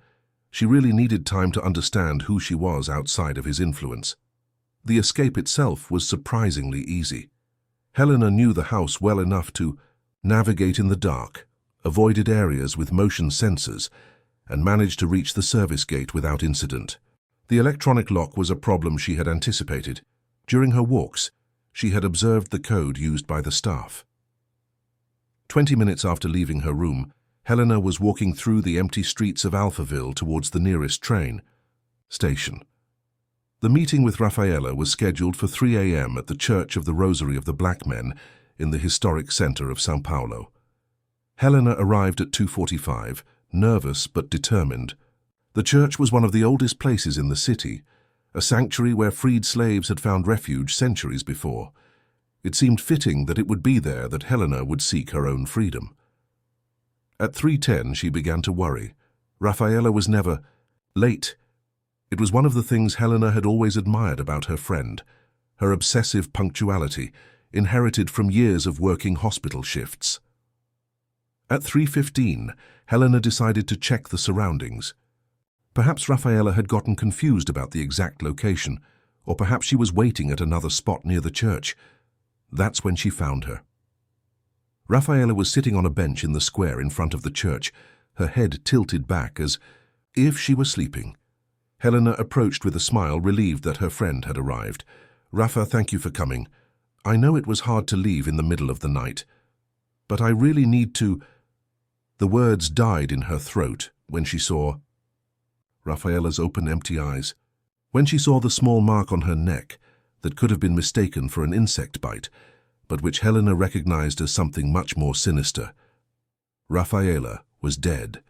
She really needed time to understand who she was outside of his influence. The escape itself was surprisingly easy. Helena knew the house well enough to navigate in the dark, avoided areas with motion sensors, and managed to reach the service gate without incident. The electronic lock was a problem she had anticipated. During her walks, she had observed the code used by the staff. 20 minutes after leaving her room, Helena was walking through the empty streets of Alphaville towards the nearest train station. The meeting with Rafaela was scheduled for 3 a.m. at the Church of the Rosary of the Black Men in the historic center of São Paulo. Helena arrived at 2:45, nervous but determined. The church was one of the oldest places in the city, a sanctuary where freed slaves had found refuge centuries before. It seemed fitting that it would be there that Helena would seek her own freedom. At 3:10, she began to worry. Rafaela was never late. It was one of the things Helena had always admired about her friend, her obsessive punctuality, inherited from years of working hospital shifts. At 3:15, Helena decided to check the surroundings. Perhaps Rafaela had gotten confused about the exact location, or perhaps she was waiting at another spot near the church. That's when she found her. Rafaela was sitting on a bench in the square in front of the church, her head tilted back as if she were sleeping. Helena approached with a smile, relieved that her friend had arrived. "Rafa, thank you for coming. I know it was hard to leave in the middle of the night, but I really need to—" The words died in her throat when she saw Rafaela's open, empty eyes. When she saw the small mark on her neck that could have been mistaken for an insect bite, but which Helena recognized as something much more sinister. Rafaela was dead.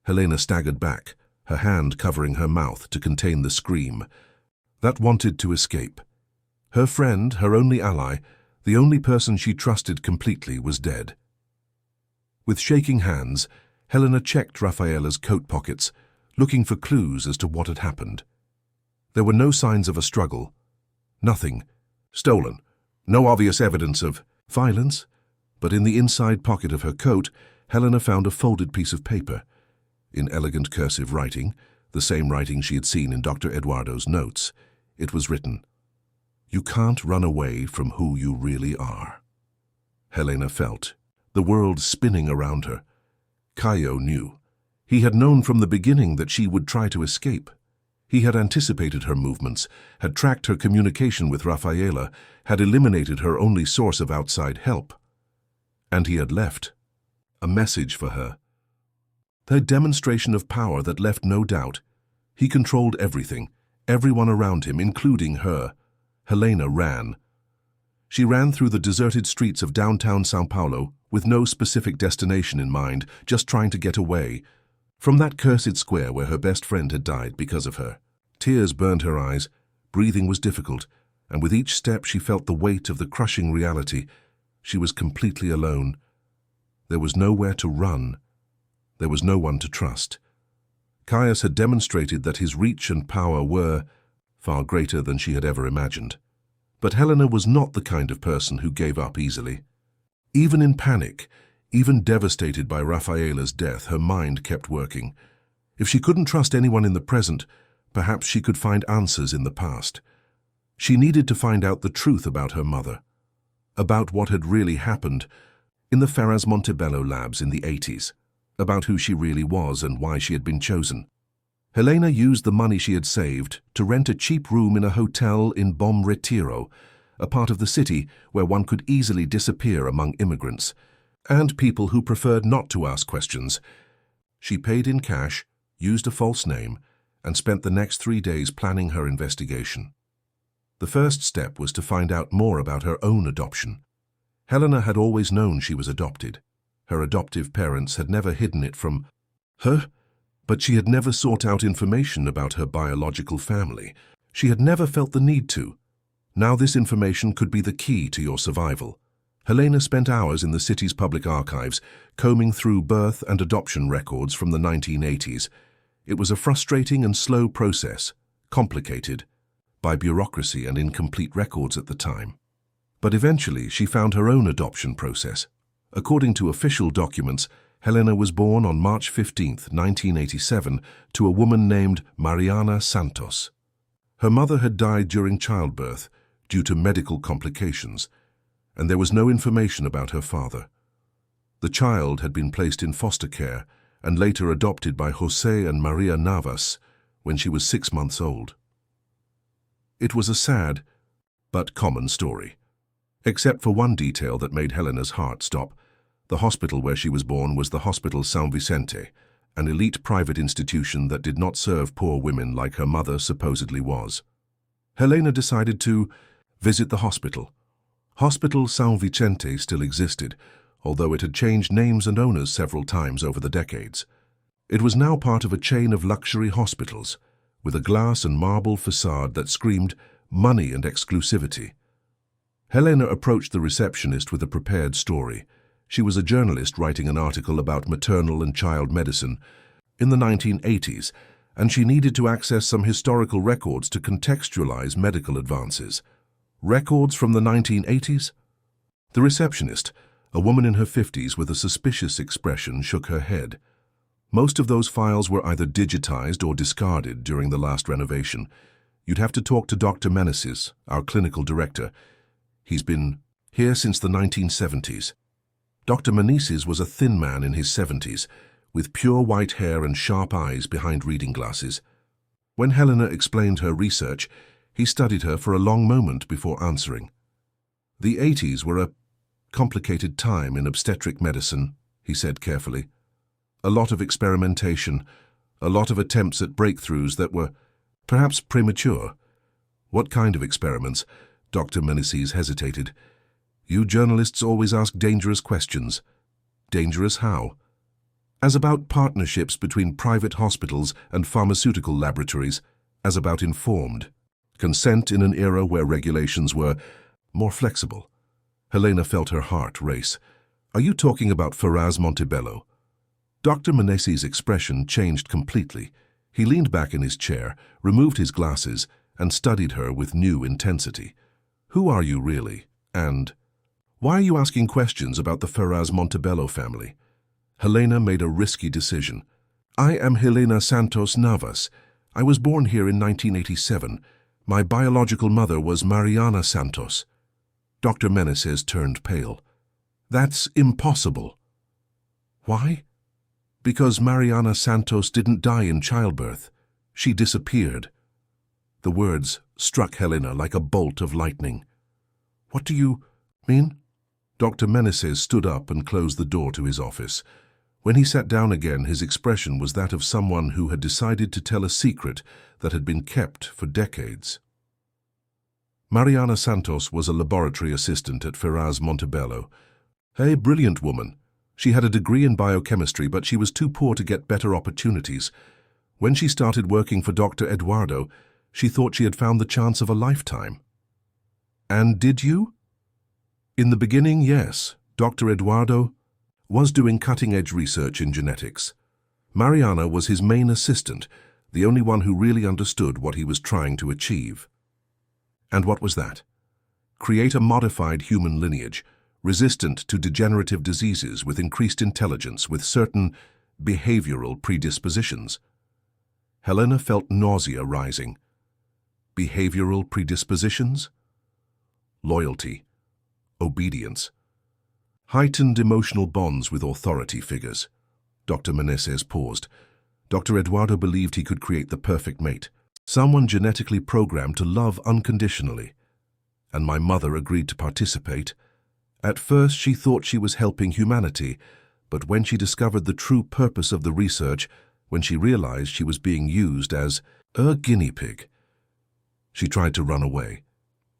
Helena staggered back, her hand covering her mouth to contain the scream that wanted to escape. Her friend, her only ally, the only person she trusted completely, was dead. With shaking hands, Helena checked Rafaela's coat pockets, looking for clues as to what had happened. There were no signs of a struggle. Nothing. Stolen. No obvious evidence of violence. But in the inside pocket of her coat, Helena found a folded piece of paper. In elegant cursive writing, the same writing she had seen in Dr. Eduardo's notes, it was written, "You can't run away from who you really are." Helena felt the world spinning around her. Caio knew. He had known from the beginning that she would try to escape. He had anticipated her movements, had tracked her communication with Rafaela, had eliminated her only source of outside help. And he had left a message for her. A demonstration of power that left no doubt. He controlled everything, everyone around him, including her. Helena ran. She ran through the deserted streets of downtown São Paulo with no specific destination in mind, just trying to get away from that cursed square where her best friend had died because of her. Tears burned her eyes, breathing was difficult, and with each step she felt the weight of the crushing reality. She was completely alone. There was nowhere to run. There was no one to trust. Caius had demonstrated that his reach and power were far greater than she had ever imagined. But Helena was not the kind of person who gave up easily. Even in panic, even devastated by Rafaela's death, her mind kept working. If she couldn't trust anyone in the present, perhaps she could find answers in the past. She needed to find out the truth about her mother, about what had really happened in the Ferraz Montebello labs in the 80s, about who she really was and why she had been chosen. Helena used the money she had saved to rent a cheap room in a hotel in Bom Retiro, a part of the city where one could easily disappear among immigrants and people who preferred not to ask questions. She paid in cash, used a false name, and spent the next 3 days planning her investigation. The first step was to find out more about her own adoption. Helena had always known she was adopted. Her adoptive parents had never hidden it from her, but she had never sought out information about her biological family. She had never felt the need to. Now this information could be the key to your survival. Helena spent hours in the city's public archives, combing through birth and adoption records from the 1980s. It was a frustrating and slow process, complicated by bureaucracy and incomplete records at the time. But eventually she found her own adoption process. According to official documents, Helena was born on March 15, 1987, to a woman named Mariana Santos. Her mother had died during childbirth due to medical complications, and there was no information about her father. The child had been placed in foster care and later adopted by José and Maria Navas when she was 6 months old. It was a sad but common story, except for one detail that made Helena's heart stop. The hospital where she was born was the Hospital São Vicente, an elite private institution that did not serve poor women like her mother supposedly was. Helena decided to visit the hospital. Hospital São Vicente still existed, although it had changed names and owners several times over the decades. It was now part of a chain of luxury hospitals, with a glass and marble facade that screamed money and exclusivity. Helena approached the receptionist with a prepared story. She was a journalist writing an article about maternal and child medicine in the 1980s, and she needed to access some historical records to contextualize medical advances. Records from the 1980s? The receptionist, a woman in her 50s with a suspicious expression, shook her head. Most of those files were either digitized or discarded during the last renovation. You'd have to talk to Dr. Meneses, our clinical director. He's been here since the 1970s. Dr. Meneses was a thin man in his 70s, with pure white hair and sharp eyes behind reading glasses. When Helena explained her research, he studied her for a long moment before answering. The 80s were a complicated time in obstetric medicine, he said carefully. A lot of experimentation, a lot of attempts at breakthroughs that were perhaps premature. What kind of experiments? Dr. Meneses hesitated. You journalists always ask dangerous questions. Dangerous how? As about partnerships between private hospitals and pharmaceutical laboratories, as about informed consent in an era where regulations were more flexible. Helena felt her heart race. Are you talking about Ferraz Montebello? Dr. Meneses' expression changed completely. He leaned back in his chair, removed his glasses, and studied her with new intensity. Who are you really? And why are you asking questions about the Ferraz Montebello family? Helena made a risky decision. I am Helena Santos Navas. I was born here in 1987. My biological mother was Mariana Santos. Dr. Meneses turned pale. That's impossible. Why? Because Mariana Santos didn't die in childbirth. She disappeared. The words struck Helena like a bolt of lightning. What do you mean? Dr. Meneses stood up and closed the door to his office. When he sat down again, his expression was that of someone who had decided to tell a secret that had been kept for decades. Mariana Santos was a laboratory assistant at Ferraz Montebello. A brilliant woman. She had a degree in biochemistry, but she was too poor to get better opportunities. When she started working for Dr. Eduardo, she thought she had found the chance of a lifetime. And did you? In the beginning, yes. Dr. Eduardo was doing cutting-edge research in genetics. Mariana was his main assistant, the only one who really understood what he was trying to achieve. And what was that? Create a modified human lineage, resistant to degenerative diseases, with increased intelligence, with certain behavioral predispositions. Helena felt nausea rising. Behavioral predispositions? Loyalty, obedience, heightened emotional bonds with authority figures. Dr. Meneses paused. Dr. Eduardo believed he could create the perfect mate, someone genetically programmed to love unconditionally. And my mother agreed to participate. At first she thought she was helping humanity, but when she discovered the true purpose of the research, when she realized she was being used as a guinea pig, she tried to run away.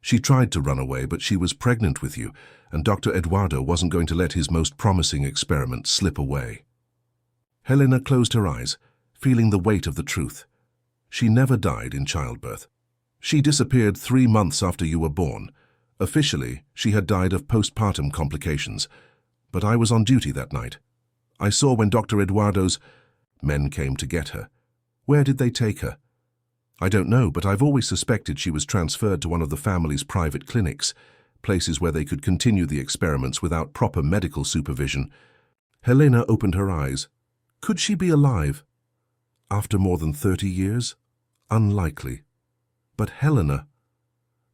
She tried to run away, but she was pregnant with you, and Dr. Eduardo wasn't going to let his most promising experiment slip away. Helena closed her eyes, feeling the weight of the truth. She never died in childbirth. She disappeared 3 months after you were born. Officially, she had died of postpartum complications. But I was on duty that night. I saw when Dr. Eduardo's men came to get her. Where did they take her? I don't know, but I've always suspected she was transferred to one of the family's private clinics, places where they could continue the experiments without proper medical supervision. Helena opened her eyes. Could she be alive? After more than 30 years? Unlikely. But Helena...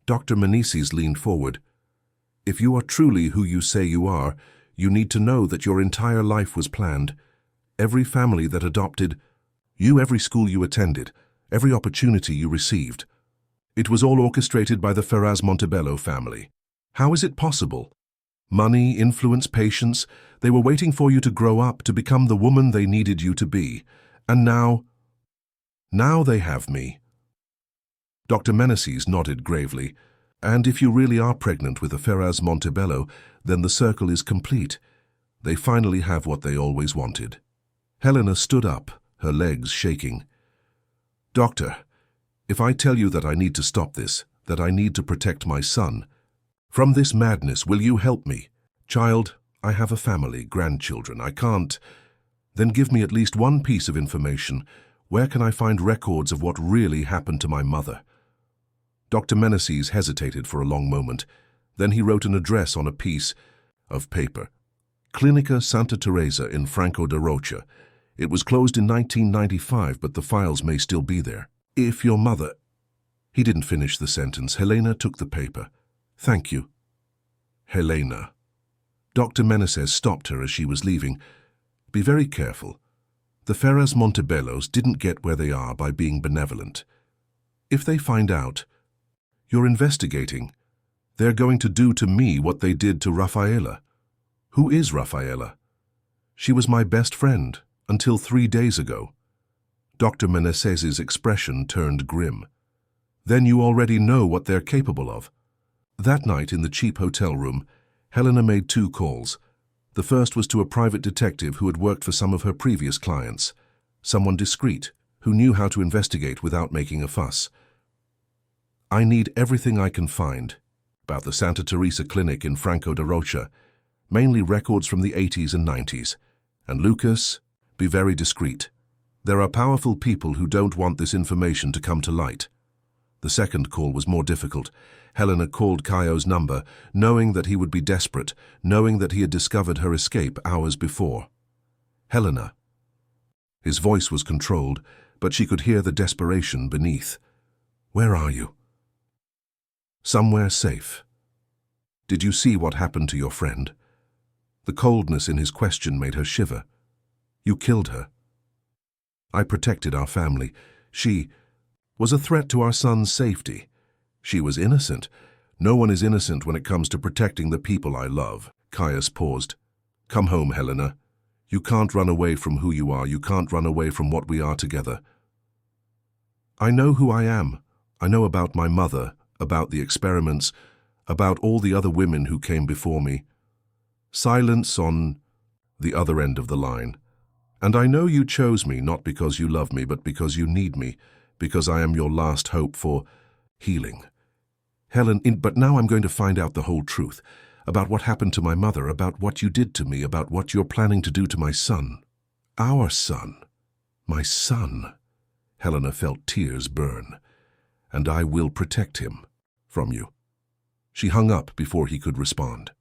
Dr. Meneses leaned forward. If you are truly who you say you are, you need to know that your entire life was planned. Every family that adopted you, every school you attended, every opportunity you received. It was all orchestrated by the Ferraz Montebello family. How is it possible? Money, influence, patience, they were waiting for you to grow up, to become the woman they needed you to be. And now they have me. Dr. Meneses nodded gravely. And if you really are pregnant with a Ferraz Montebello, then the circle is complete. They finally have what they always wanted. Helena stood up, her legs shaking. Doctor, if I tell you that I need to stop this, that I need to protect my son, from this madness, will you help me? Child, I have a family, grandchildren, I can't. Then give me at least one piece of information. Where can I find records of what really happened to my mother? Dr. Meneses hesitated for a long moment. Then he wrote an address on a piece of paper. Clinica Santa Teresa in Franco da Rocha. It was closed in 1995, but the files may still be there. If your mother... He didn't finish the sentence. Helena took the paper. Thank you. Helena. Dr. Meneses stopped her as she was leaving. Be very careful. The Ferraz Montebellos didn't get where they are by being benevolent. If they find out you're investigating, they're going to do to me what they did to Rafaela. Who is Rafaela? She was my best friend until 3 days ago. Dr. Meneses's expression turned grim. Then you already know what they're capable of. That night in the cheap hotel room, Helena made 2 calls. The first was to a private detective who had worked for some of her previous clients, someone discreet, who knew how to investigate without making a fuss. I need everything I can find about the Santa Teresa clinic in Franco da Rocha, mainly records from the 80s and 90s. And Lucas, be very discreet. There are powerful people who don't want this information to come to light. The second call was more difficult. Helena called Caio's number, knowing that he would be desperate, knowing that he had discovered her escape hours before. Helena. His voice was controlled, but she could hear the desperation beneath. Where are you? Somewhere safe. Did you see what happened to your friend? The coldness in his question made her shiver. You killed her. I protected our family. She was a threat to our son's safety. She was innocent. No one is innocent when it comes to protecting the people I love. Caius paused. Come home, Helena. You can't run away from who you are. You can't run away from what we are together. I know who I am. I know about my mother, about the experiments, about all the other women who came before me. Silence on the other end of the line. And I know you chose me not because you love me, but because you need me, because I am your last hope for healing. Helen, but now I'm going to find out the whole truth, about what happened to my mother, about what you did to me, about what you're planning to do to my son. Our son. My son. Helena felt tears burn. "And I will protect him from you." She hung up before he could respond.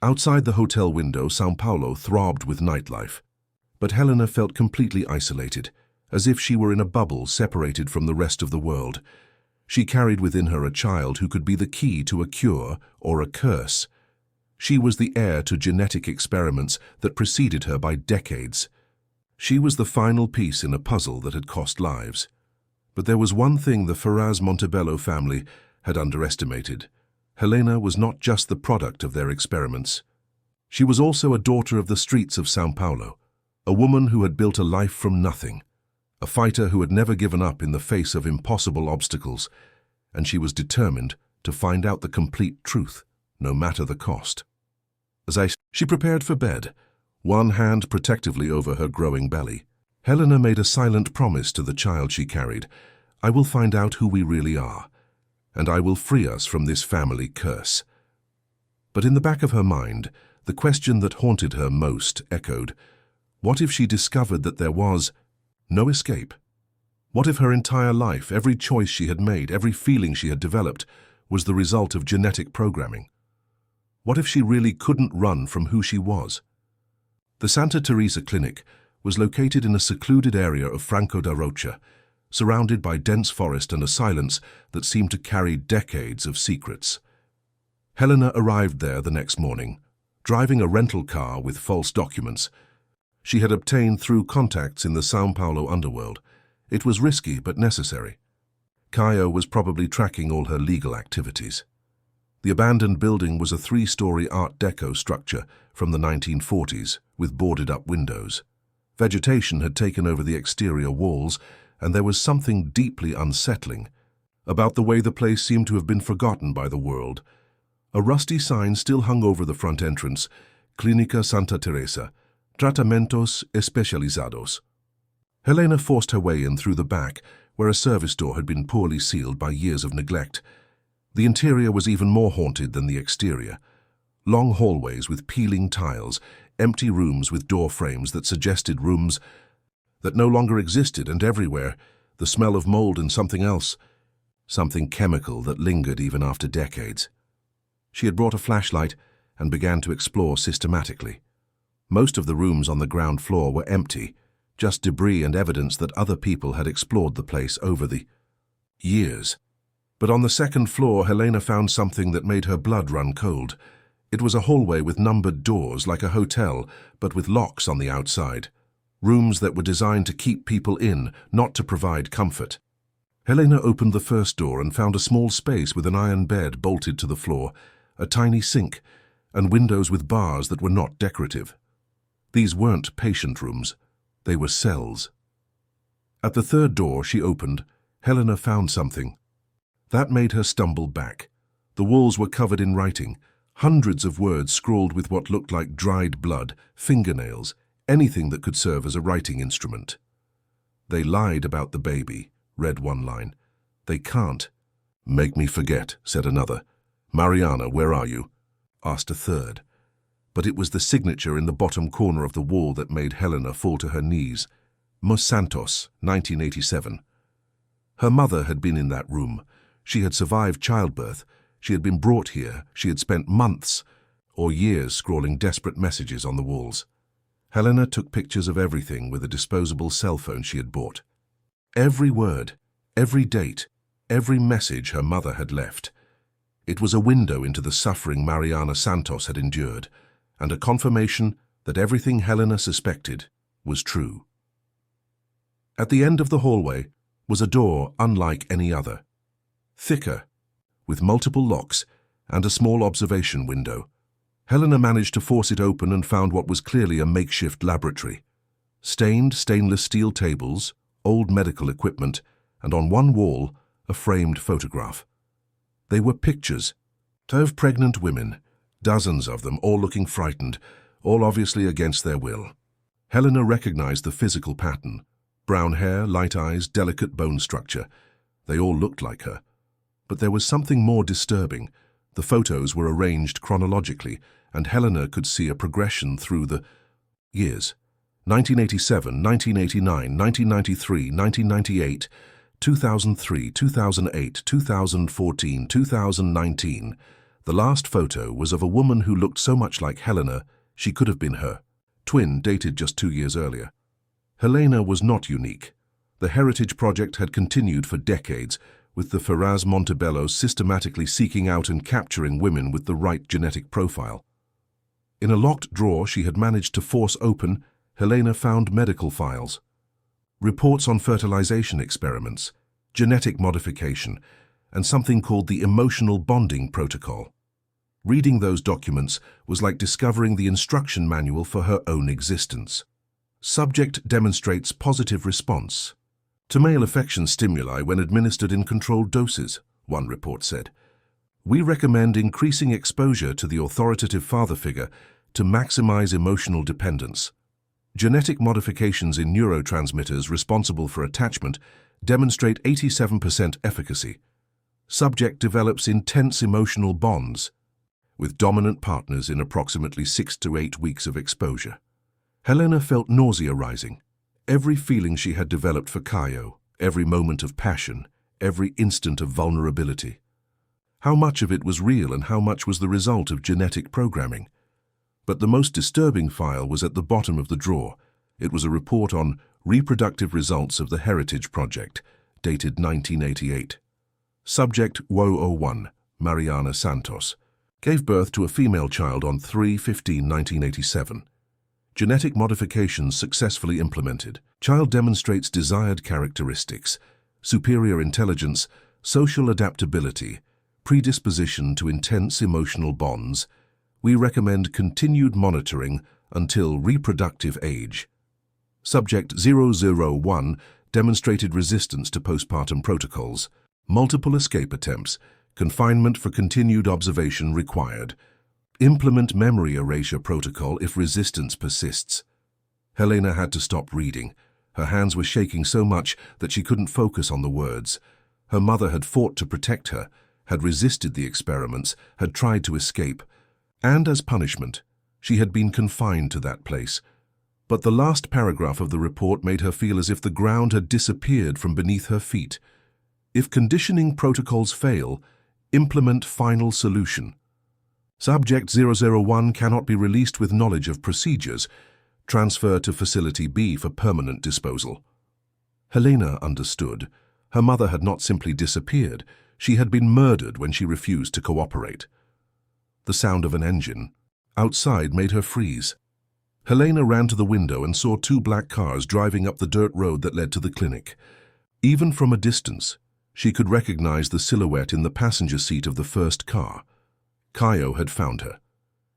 Outside the hotel window, São Paulo throbbed with nightlife. But Helena felt completely isolated, as if she were in a bubble separated from the rest of the world. She carried within her a child who could be the key to a cure or a curse. She was the heir to genetic experiments that preceded her by decades. She was the final piece in a puzzle that had cost lives. But there was one thing the Ferraz Montebello family had underestimated. Helena was not just the product of their experiments. She was also a daughter of the streets of São Paulo, a woman who had built a life from nothing, a fighter who had never given up in the face of impossible obstacles, and she was determined to find out the complete truth, no matter the cost. She prepared for bed, one hand protectively over her growing belly. Helena made a silent promise to the child she carried. "I will find out who we really are, and I will free us from this family curse." But in the back of her mind, the question that haunted her most echoed. What if she discovered that there was no escape? What if her entire life, every choice she had made, every feeling she had developed, was the result of genetic programming? What if she really couldn't run from who she was? The Santa Teresa Clinic was located in a secluded area of Franco da Rocha, surrounded by dense forest and a silence that seemed to carry decades of secrets. Helena arrived there the next morning, driving a rental car with false documents. She had obtained through contacts in the São Paulo underworld. It was risky but necessary. Caio was probably tracking all her legal activities. The abandoned building was a 3-story Art Deco structure from the 1940s with boarded-up windows. Vegetation had taken over the exterior walls, and there was something deeply unsettling about the way the place seemed to have been forgotten by the world. A rusty sign still hung over the front entrance, Clínica Santa Teresa, Tratamentos Especializados. Helena forced her way in through the back, where a service door had been poorly sealed by years of neglect. The interior was even more haunted than the exterior. Long hallways with peeling tiles, empty rooms with door frames that suggested rooms that no longer existed, and everywhere the smell of mold and something else, something chemical that lingered even after decades. She had brought a flashlight and began to explore systematically. Most of the rooms on the ground floor were empty, just debris and evidence that other people had explored the place over the years. But on the second floor, Helena found something that made her blood run cold. It was a hallway with numbered doors, like a hotel, but with locks on the outside. Rooms that were designed to keep people in, not to provide comfort. Helena opened the first door and found a small space with an iron bed bolted to the floor, a tiny sink, and windows with bars that were not decorative. These weren't patient rooms. They were cells. At the third door she opened, Helena found something. That made her stumble back. The walls were covered in writing, hundreds of words scrawled with what looked like dried blood, fingernails, anything that could serve as a writing instrument. "They lied about the baby," read one line. "They can't." "Make me forget," said another. "Mariana, where are you?" asked a third. But it was the signature in the bottom corner of the wall that made Helena fall to her knees. Mos Santos, 1987. Her mother had been in that room. She had survived childbirth. She had been brought here. She had spent months or years scrawling desperate messages on the walls. Helena took pictures of everything with a disposable cell phone she had bought. Every word, every date, every message her mother had left. It was a window into the suffering Mariana Santos had endured, and a confirmation that everything Helena suspected was true. At the end of the hallway was a door unlike any other. Thicker, with multiple locks and a small observation window. Helena managed to force it open and found what was clearly a makeshift laboratory. Stained stainless steel tables, old medical equipment, and on one wall, a framed photograph. They were pictures of pregnant women, dozens of them, all looking frightened, all obviously against their will. Helena recognized the physical pattern. Brown hair, light eyes, delicate bone structure. They all looked like her. But there was something more disturbing. The photos were arranged chronologically, and Helena could see a progression through the years. 1987, 1989, 1993, 1998, 2003, 2008, 2014, 2019. The last photo was of a woman who looked so much like Helena, she could have been her twin, dated just 2 years earlier. Helena was not unique. The Heritage Project had continued for decades, with the Ferraz Montebello systematically seeking out and capturing women with the right genetic profile. In a locked drawer she had managed to force open, Helena found medical files, reports on fertilization experiments, genetic modification, and something called the Emotional Bonding Protocol. Reading those documents was like discovering the instruction manual for her own existence. Subject demonstrates positive response to male affection stimuli when administered in controlled doses, one report said. We recommend increasing exposure to the authoritative father figure to maximize emotional dependence. Genetic modifications in neurotransmitters responsible for attachment demonstrate 87% efficacy. Subject develops intense emotional bonds with dominant partners in approximately 6 to 8 weeks of exposure. Helena felt nausea rising. Every feeling she had developed for Caio, every moment of passion, every instant of vulnerability. How much of it was real and how much was the result of genetic programming? But the most disturbing file was at the bottom of the drawer. It was a report on reproductive results of the Heritage Project, dated 1988. Subject 001, Mariana Santos, gave birth to a female child on 3/15/1987. Genetic modifications successfully implemented. Child demonstrates desired characteristics, superior intelligence, social adaptability, predisposition to intense emotional bonds. We recommend continued monitoring until reproductive age. Subject 001 demonstrated resistance to postpartum protocols, multiple escape attempts, confinement for continued observation required. Implement memory erasure protocol if resistance persists. Helena had to stop reading. Her hands were shaking so much that she couldn't focus on the words. Her mother had fought to protect her, had resisted the experiments, had tried to escape. And as punishment, she had been confined to that place. But the last paragraph of the report made her feel as if the ground had disappeared from beneath her feet. If conditioning protocols fail, implement final solution. Subject 001 cannot be released with knowledge of procedures. Transfer to Facility B for permanent disposal. Helena understood. Her mother had not simply disappeared. She had been murdered when she refused to cooperate. The sound of an engine outside made her freeze. Helena ran to the window and saw 2 black cars driving up the dirt road that led to the clinic. Even from a distance, she could recognize the silhouette in the passenger seat of the first car. Caio had found her.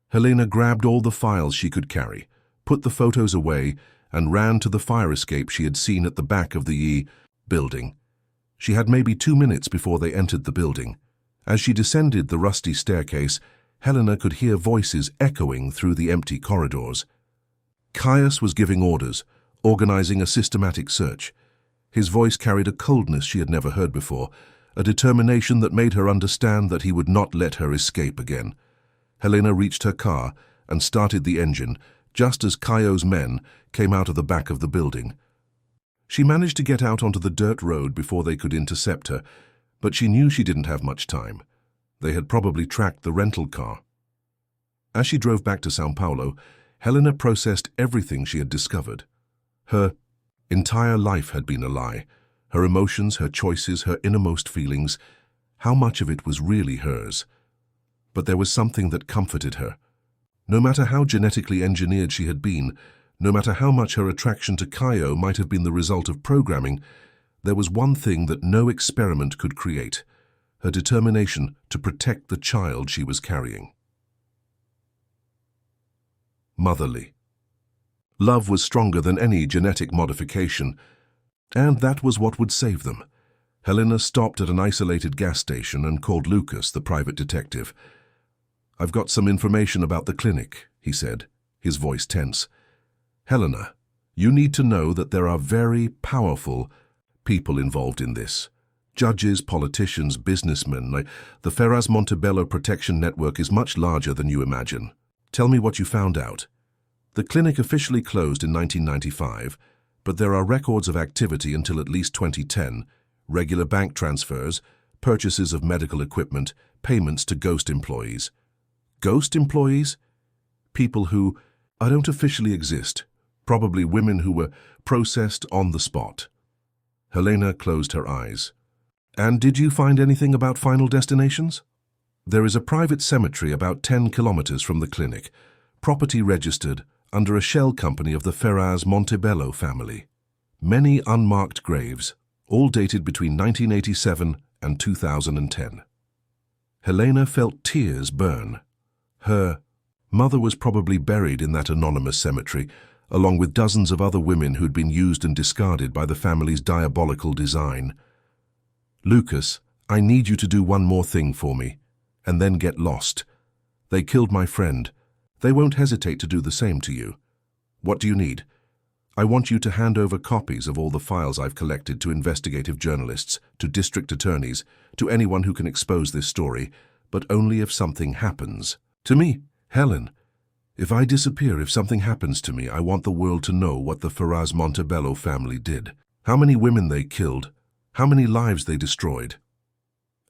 Helena grabbed all the files she could carry, put the photos away, and ran to the fire escape she had seen at the back of the building. She had maybe 2 minutes before they entered the building. As she descended the rusty staircase, Helena could hear voices echoing through the empty corridors. Caius was giving orders, organizing a systematic search. His voice carried a coldness she had never heard before, a determination that made her understand that he would not let her escape again. Helena reached her car and started the engine just as Caio's men came out of the back of the building. She managed to get out onto the dirt road before they could intercept her, but she knew she didn't have much time. They had probably tracked the rental car. As she drove back to São Paulo, Helena processed everything she had discovered. Her entire life had been a lie. Her emotions, her choices, her innermost feelings. How much of it was really hers? But there was something that comforted her. No matter how genetically engineered she had been, no matter how much her attraction to Caio might have been the result of programming, there was one thing that no experiment could create: her determination to protect the child she was carrying. Motherly. Love was stronger than any genetic modification, and that was what would save them. Helena stopped at an isolated gas station and called Lucas, the private detective. "I've got some information about the clinic," he said, his voice tense. "Helena, you need to know that there are very powerful people involved in this. Judges, politicians, businessmen. The Ferraz Montebello Protection Network is much larger than you imagine. Tell me what you found out." The clinic officially closed in 1995, but there are records of activity until at least 2010, regular bank transfers, purchases of medical equipment, payments to ghost employees. Ghost employees? People who don't officially exist, probably women who were processed on the spot. Helena closed her eyes. And did you find anything about final destinations? There is a private cemetery about 10 kilometers from the clinic, property registered under a shell company of the Ferraz Montebello family. Many unmarked graves, all dated between 1987 and 2010. Helena felt tears burn. Her mother was probably buried in that anonymous cemetery, along with dozens of other women who'd been used and discarded by the family's diabolical design. Lucas, I need you to do one more thing for me, and then get lost. They killed my friend. They won't hesitate to do the same to you. What do you need? I want you to hand over copies of all the files I've collected to investigative journalists, to district attorneys, to anyone who can expose this story, but only if something happens. To me, Helen. If I disappear, if something happens to me, I want the world to know what the Ferraz Montebello family did. How many women they killed, how many lives they destroyed.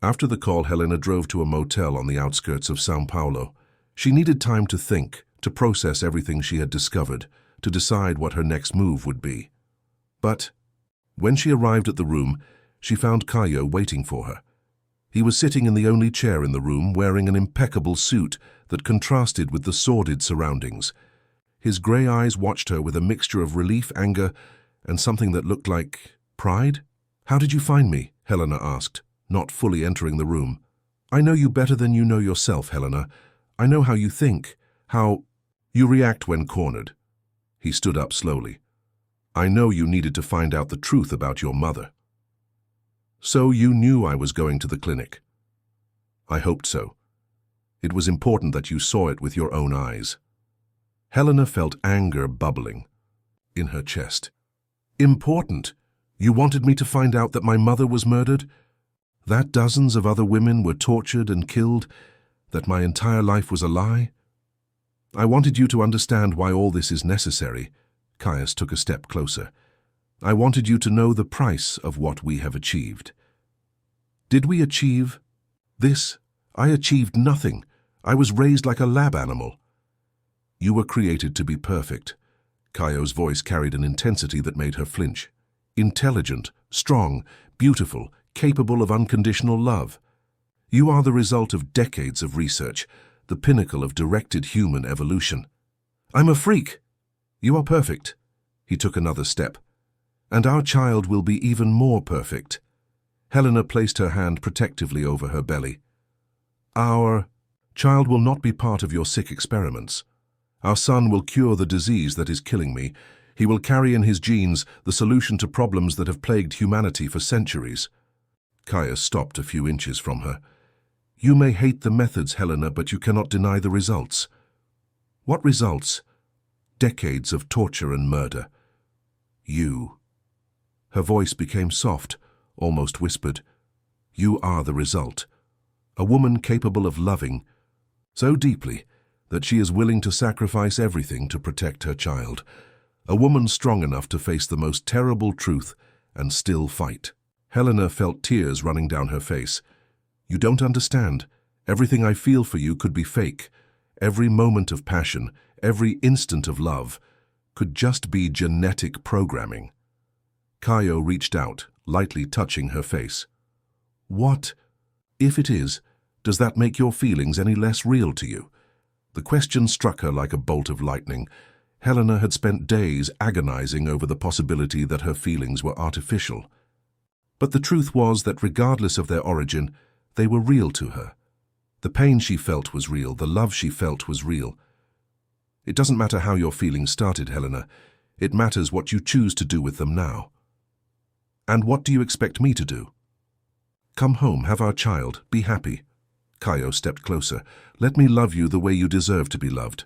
After the call, Helena drove to a motel on the outskirts of São Paulo. She needed time to think, to process everything she had discovered, to decide what her next move would be. But when she arrived at the room, she found Caio waiting for her. He was sitting in the only chair in the room, wearing an impeccable suit that contrasted with the sordid surroundings. His grey eyes watched her with a mixture of relief, anger, and something that looked like pride. How did you find me? Helena asked, not fully entering the room. I know you better than you know yourself, Helena. I know how you think, how you react when cornered. He stood up slowly. I know you needed to find out the truth about your mother. So you knew I was going to the clinic. I hoped so. It was important that you saw it with your own eyes. Helena felt anger bubbling in her chest. Important? You wanted me to find out that my mother was murdered? That dozens of other women were tortured and killed? That my entire life was a lie? I wanted you to understand why all this is necessary. Caius took a step closer. I wanted you to know the price of what we have achieved. Did we achieve this? I achieved nothing. I was raised like a lab animal. You were created to be perfect. Caio's voice carried an intensity that made her flinch. Intelligent, strong, beautiful, capable of unconditional love. You are the result of decades of research, the pinnacle of directed human evolution. I'm a freak. You are perfect. He took another step. And our child will be even more perfect. Helena placed her hand protectively over her belly. Our child will not be part of your sick experiments. Our son will cure the disease that is killing me. He will carry in his genes the solution to problems that have plagued humanity for centuries. Caius stopped a few inches from her. You may hate the methods, Helena, but you cannot deny the results. What results? Decades of torture and murder. You. Her voice became soft, almost whispered. You are the result. A woman capable of loving so deeply that she is willing to sacrifice everything to protect her child. A woman strong enough to face the most terrible truth and still fight. Helena felt tears running down her face. You don't understand. Everything I feel for you could be fake. Every moment of passion, every instant of love, could just be genetic programming. Caio reached out, lightly touching her face. What? If it is, does that make your feelings any less real to you? The question struck her like a bolt of lightning. Helena had spent days agonizing over the possibility that her feelings were artificial. But the truth was that regardless of their origin, they were real to her. The pain she felt was real, the love she felt was real. It doesn't matter how your feelings started, Helena. It matters what you choose to do with them now. And what do you expect me to do? Come home, have our child, be happy. Caio stepped closer. Let me love you the way you deserve to be loved.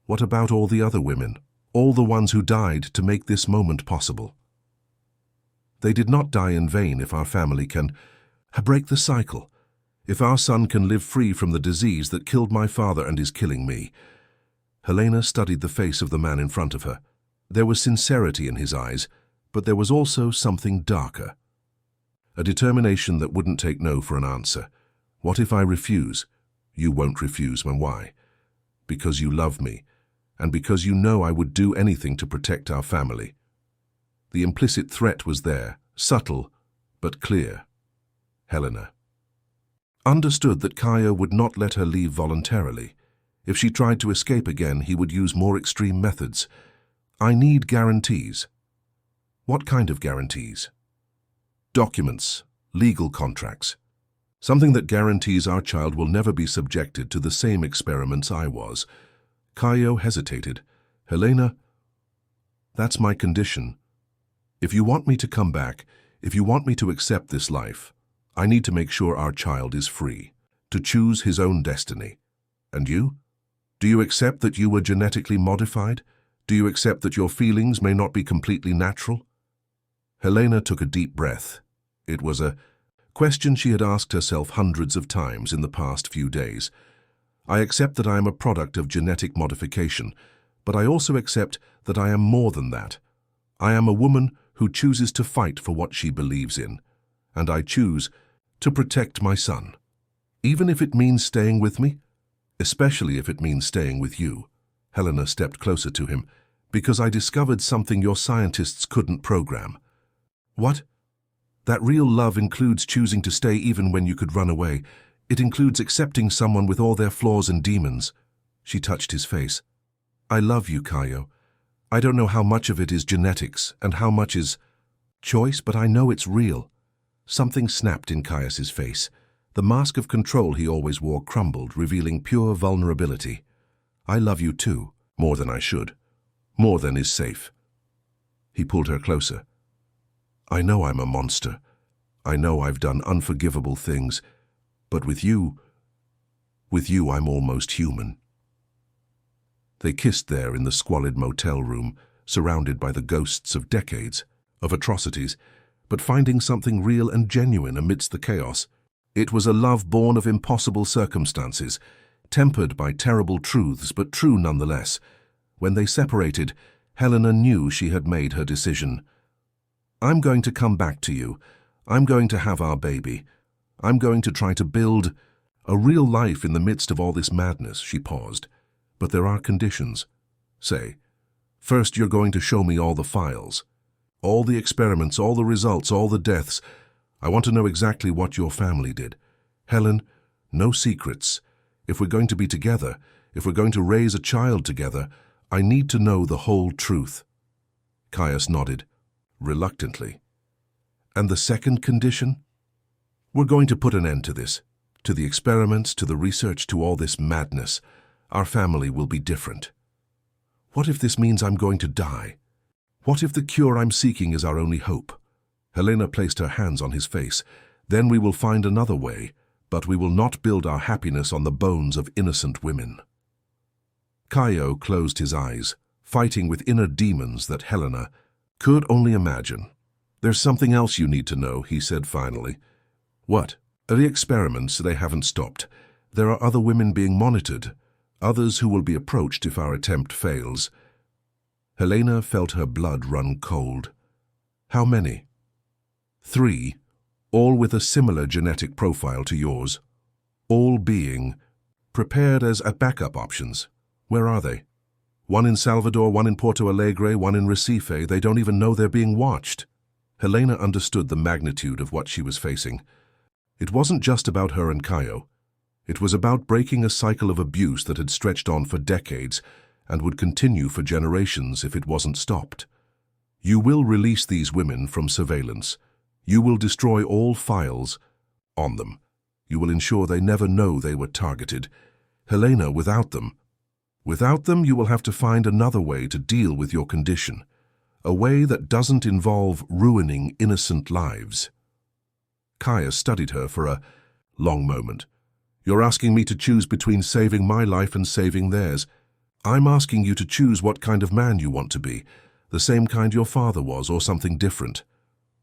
What about all the other women? All the ones who died to make this moment possible? They did not die in vain if our family can break the cycle. If our son can live free from the disease that killed my father and is killing me. Helena studied the face of the man in front of her. There was sincerity in his eyes, but there was also something darker. A determination that wouldn't take no for an answer. What if I refuse? You won't refuse, and why? Because you love me, and because you know I would do anything to protect our family. The implicit threat was there, subtle, but clear. Helena understood that Kaio would not let her leave voluntarily. If she tried to escape again, he would use more extreme methods. I need guarantees. What kind of guarantees? Documents, legal contracts. Something that guarantees our child will never be subjected to the same experiments I was. Kaio hesitated. Helena, that's my condition. If you want me to come back, if you want me to accept this life, I need to make sure our child is free, to choose his own destiny. And you? Do you accept that you were genetically modified? Do you accept that your feelings may not be completely natural? Helena took a deep breath. It was a question she had asked herself hundreds of times in the past few days. I accept that I am a product of genetic modification, but I also accept that I am more than that. I am a woman who chooses to fight for what she believes in, and I choose to protect my son. Even if it means staying with me, especially if it means staying with you. Helena stepped closer to him. Because I discovered something your scientists couldn't program. What? That real love includes choosing to stay even when you could run away. It includes accepting someone with all their flaws and demons. She touched his face. I love you, Kaio. I don't know how much of it is genetics and how much is choice, but I know it's real. Something snapped in Caius's face. The mask of control he always wore crumbled, revealing pure vulnerability. I love you too, more than I should. More than is safe. He pulled her closer. I know I'm a monster. I know I've done unforgivable things. But with you I'm almost human. They kissed there in the squalid motel room, surrounded by the ghosts of decades, of atrocities, but finding something real and genuine amidst the chaos. It was a love born of impossible circumstances, tempered by terrible truths, but true nonetheless. When they separated, Helena knew she had made her decision. I'm going to come back to you. I'm going to have our baby. I'm going to try to build a real life in the midst of all this madness. She paused. But there are conditions. Say, first you're going to show me all the files. All the experiments, all the results, all the deaths. I want to know exactly what your family did. Helen, no secrets. If we're going to be together, if we're going to raise a child together, I need to know the whole truth. Caius nodded, reluctantly. And the second condition? We're going to put an end to this, to the experiments, to the research, to all this madness. Our family will be different. What if this means I'm going to die? What if the cure I'm seeking is our only hope? Helena placed her hands on his face. Then we will find another way, but we will not build our happiness on the bones of innocent women. Kaio closed his eyes, fighting with inner demons that Helena could only imagine. There's something else you need to know, he said finally. What? The experiments, they haven't stopped. There are other women being monitored, others who will be approached if our attempt fails. Helena felt her blood run cold. How many? 3, all with a similar genetic profile to yours. All being prepared as backup options. Where are they? One in Salvador, one in Porto Alegre, one in Recife. They don't even know they're being watched. Helena understood the magnitude of what she was facing. It wasn't just about her and Kaio. It was about breaking a cycle of abuse that had stretched on for decades and would continue for generations if it wasn't stopped. You will release these women from surveillance. You will destroy all files on them. You will ensure they never know they were targeted. Helena, without them, you will have to find another way to deal with your condition, a way that doesn't involve ruining innocent lives. Kaya studied her for a long moment. You're asking me to choose between saving my life and saving theirs. I'm asking you to choose what kind of man you want to be, the same kind your father was or something different.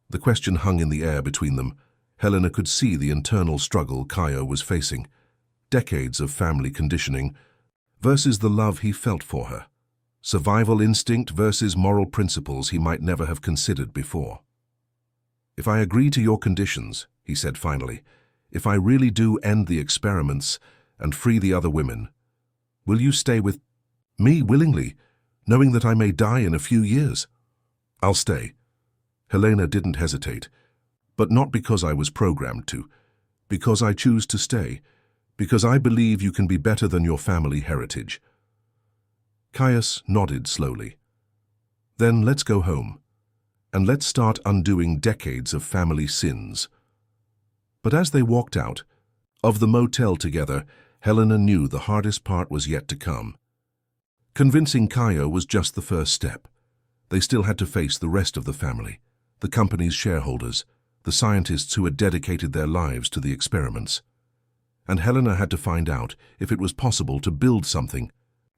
The question hung in the air between them. Helena could see the internal struggle Kaio was facing. Decades of family conditioning, versus the love he felt for her. Survival instinct versus moral principles he might never have considered before. "If I agree to your conditions," he said finally, "if I really do end the experiments and free the other women, will you stay with me willingly, knowing that I may die in a few years?" "I'll stay." Helena didn't hesitate, but not because I was programmed to, because I choose to stay, because I believe you can be better than your family heritage. Caius nodded slowly. "Then let's go home, and let's start undoing decades of family sins." But as they walked out of the motel together, Helena knew the hardest part was yet to come. Convincing Caio was just the first step. They still had to face the rest of the family, the company's shareholders, the scientists who had dedicated their lives to the experiments. And Helena had to find out if it was possible to build something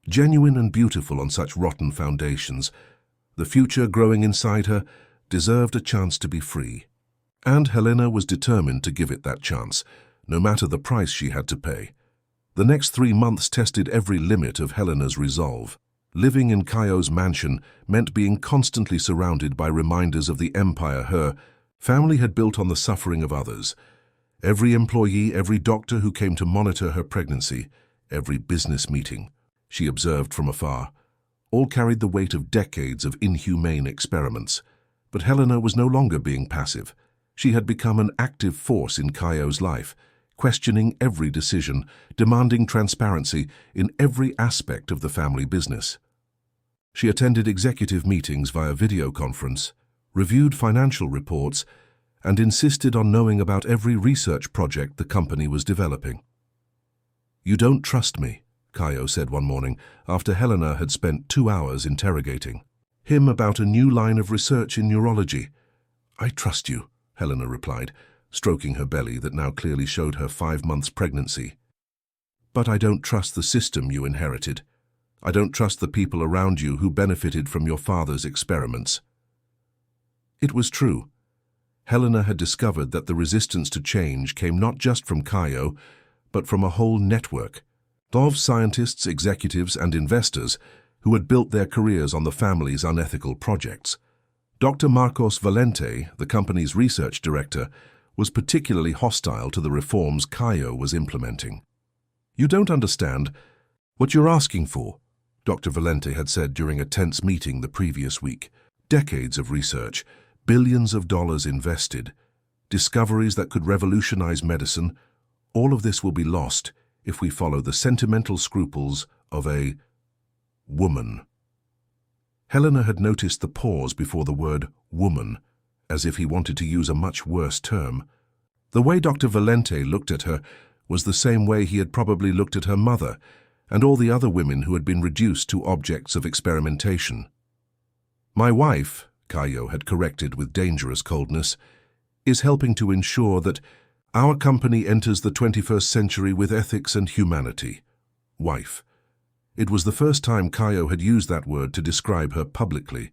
genuine and beautiful on such rotten foundations. The future growing inside her deserved a chance to be free. And Helena was determined to give it that chance, no matter the price she had to pay. The next 3 months tested every limit of Helena's resolve. Living in Caio's mansion meant being constantly surrounded by reminders of the empire her family had built on the suffering of others. Every employee, every doctor who came to monitor her pregnancy, every business meeting, she observed from afar, all carried the weight of decades of inhumane experiments. But Helena was no longer being passive. She had become an active force in Caio's life, questioning every decision, demanding transparency in every aspect of the family business. She attended executive meetings via video conference, reviewed financial reports, and insisted on knowing about every research project the company was developing. "You don't trust me," Caio said one morning after Helena had spent 2 hours interrogating him about a new line of research in neurology. "I trust you," Helena replied, stroking her belly that now clearly showed her 5 months' pregnancy. "But I don't trust the system you inherited. I don't trust the people around you who benefited from your father's experiments." It was true. Helena had discovered that the resistance to change came not just from Caio, but from a whole network of scientists, executives, and investors who had built their careers on the family's unethical projects. Dr. Marcos Valente, the company's research director, was particularly hostile to the reforms Caio was implementing. "You don't understand what you're asking for," Dr. Valente had said during a tense meeting the previous week. "Decades of research, billions of dollars invested, discoveries that could revolutionize medicine, all of this will be lost if we follow the sentimental scruples of a woman." Helena had noticed the pause before the word woman, as if he wanted to use a much worse term. The way Dr. Valente looked at her was the same way he had probably looked at her mother and all the other women who had been reduced to objects of experimentation. "My wife," Caio had corrected with dangerous coldness, "is helping to ensure that our company enters the 21st century with ethics and humanity." Wife. It was the first time Caio had used that word to describe her publicly.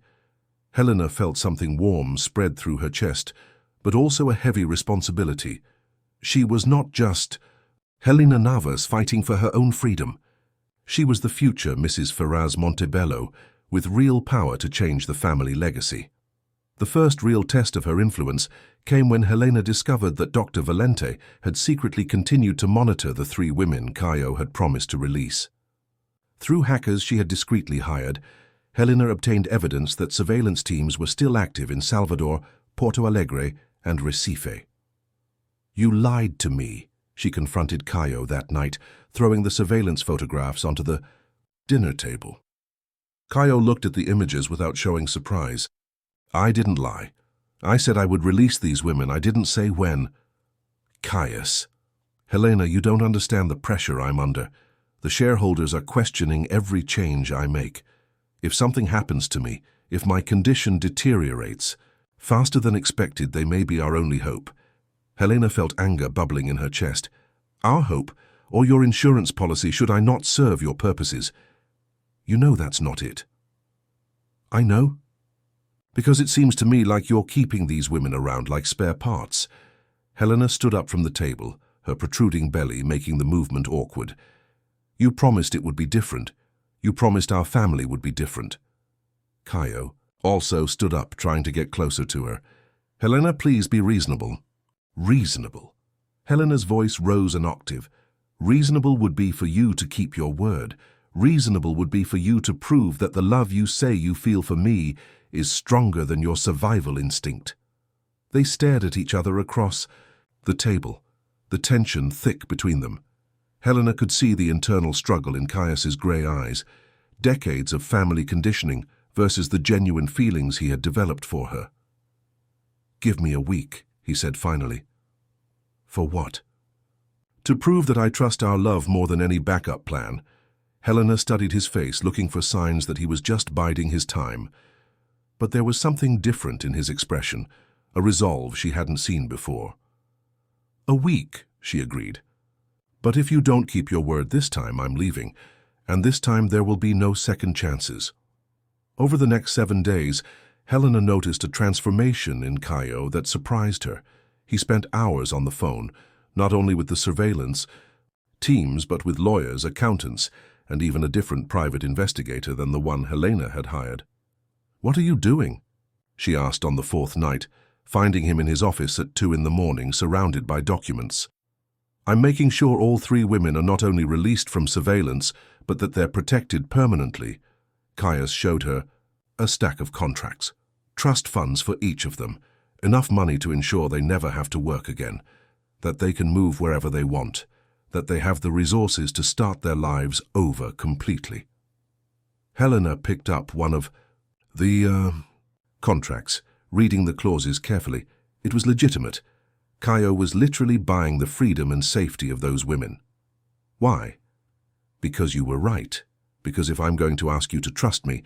Helena felt something warm spread through her chest, but also a heavy responsibility. She was not just Helena Navas fighting for her own freedom. She was the future Mrs. Ferraz Montebello, with real power to change the family legacy. The first real test of her influence came when Helena discovered that Dr. Valente had secretly continued to monitor the 3 women Caio had promised to release. Through hackers she had discreetly hired, Helena obtained evidence that surveillance teams were still active in Salvador, Porto Alegre, and Recife. "You lied to me," she confronted Caio that night, throwing the surveillance photographs onto the dinner table. Caio looked at the images without showing surprise. "I didn't lie. I said I would release these women. I didn't say when." "Caius." "Helena, you don't understand the pressure I'm under. The shareholders are questioning every change I make. If something happens to me, if my condition deteriorates faster than expected, they may be our only hope." Helena felt anger bubbling in her chest. "Our hope, or your insurance policy, should I not serve your purposes? You know that's not it." "I know. Because it seems to me like you're keeping these women around like spare parts." Helena stood up from the table, her protruding belly making the movement awkward. You promised it would be different. You promised our family would be different. Caio also stood up, trying to get closer to her. Helena, please be reasonable. Reasonable. Helena's voice rose an octave. Reasonable would be for you to keep your word. Reasonable would be for you to prove that the love you say you feel for me is stronger than your survival instinct. They stared at each other across the table, the tension thick between them. Helena could see the internal struggle in Caius's grey eyes, decades of family conditioning versus the genuine feelings he had developed for her. "Give me a week," he said finally. "For what?" "To prove that I trust our love more than any backup plan." Helena studied his face, looking for signs that he was just biding his time. But there was something different in his expression, a resolve she hadn't seen before. "A week," she agreed. "But if you don't keep your word this time, I'm leaving, and this time there will be no second chances." Over the next 7 days, Helena noticed a transformation in Caio that surprised her. He spent hours on the phone, not only with the surveillance teams, but with lawyers, accountants, and even a different private investigator than the one Helena had hired. "What are you doing?" she asked on the 4th night, finding him in his office at 2 in the morning, surrounded by documents. "I'm making sure all 3 women are not only released from surveillance, but that they're protected permanently." Caius showed her a stack of contracts, trust funds for each of them, enough money to ensure they never have to work again, that they can move wherever they want, that they have the resources to start their lives over completely. Helena picked up one of the contracts, reading the clauses carefully. It was legitimate. Caio was literally buying the freedom and safety of those women. "Why?" "Because you were right. Because if I'm going to ask you to trust me,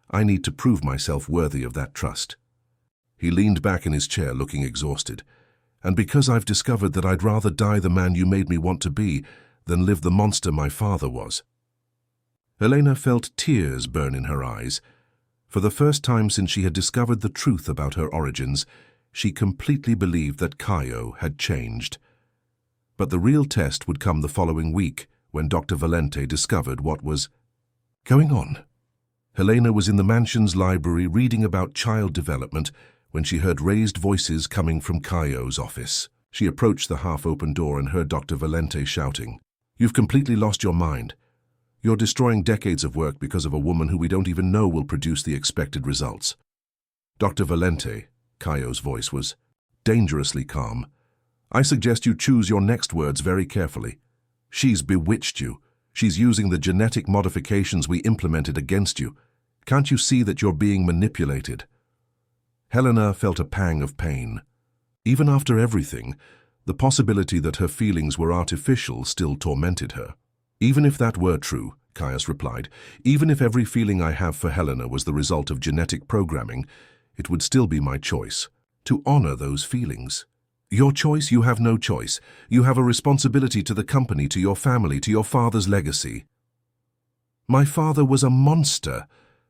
I need to prove myself worthy of that trust." He leaned back in his chair, looking exhausted. "And because I've discovered that I'd rather die the man you made me want to be than live the monster my father was." Helena felt tears burn in her eyes. For the first time since she had discovered the truth about her origins, she completely believed that Caio had changed. But the real test would come the following week, when Dr. Valente discovered what was going on. Helena was in the mansion's library reading about child development when she heard raised voices coming from Caio's office. She approached the half-open door and heard Dr. Valente shouting, "You've completely lost your mind. You're destroying decades of work because of a woman who we don't even know will produce the expected results." "Dr. Valente," Caio's voice was dangerously calm, "I suggest you choose your next words very carefully. She's bewitched you. She's using the genetic modifications we implemented against you. Can't you see that you're being manipulated?" Helena felt a pang of pain. Even after everything, the possibility that her feelings were artificial still tormented her. "Even if that were true," Caius replied, "even if every feeling I have for Helena was the result of genetic programming, it would still be my choice to honor those feelings." "Your choice? You have no choice. You have a responsibility to the company, to your family, to your father's legacy." "My father was a monster,"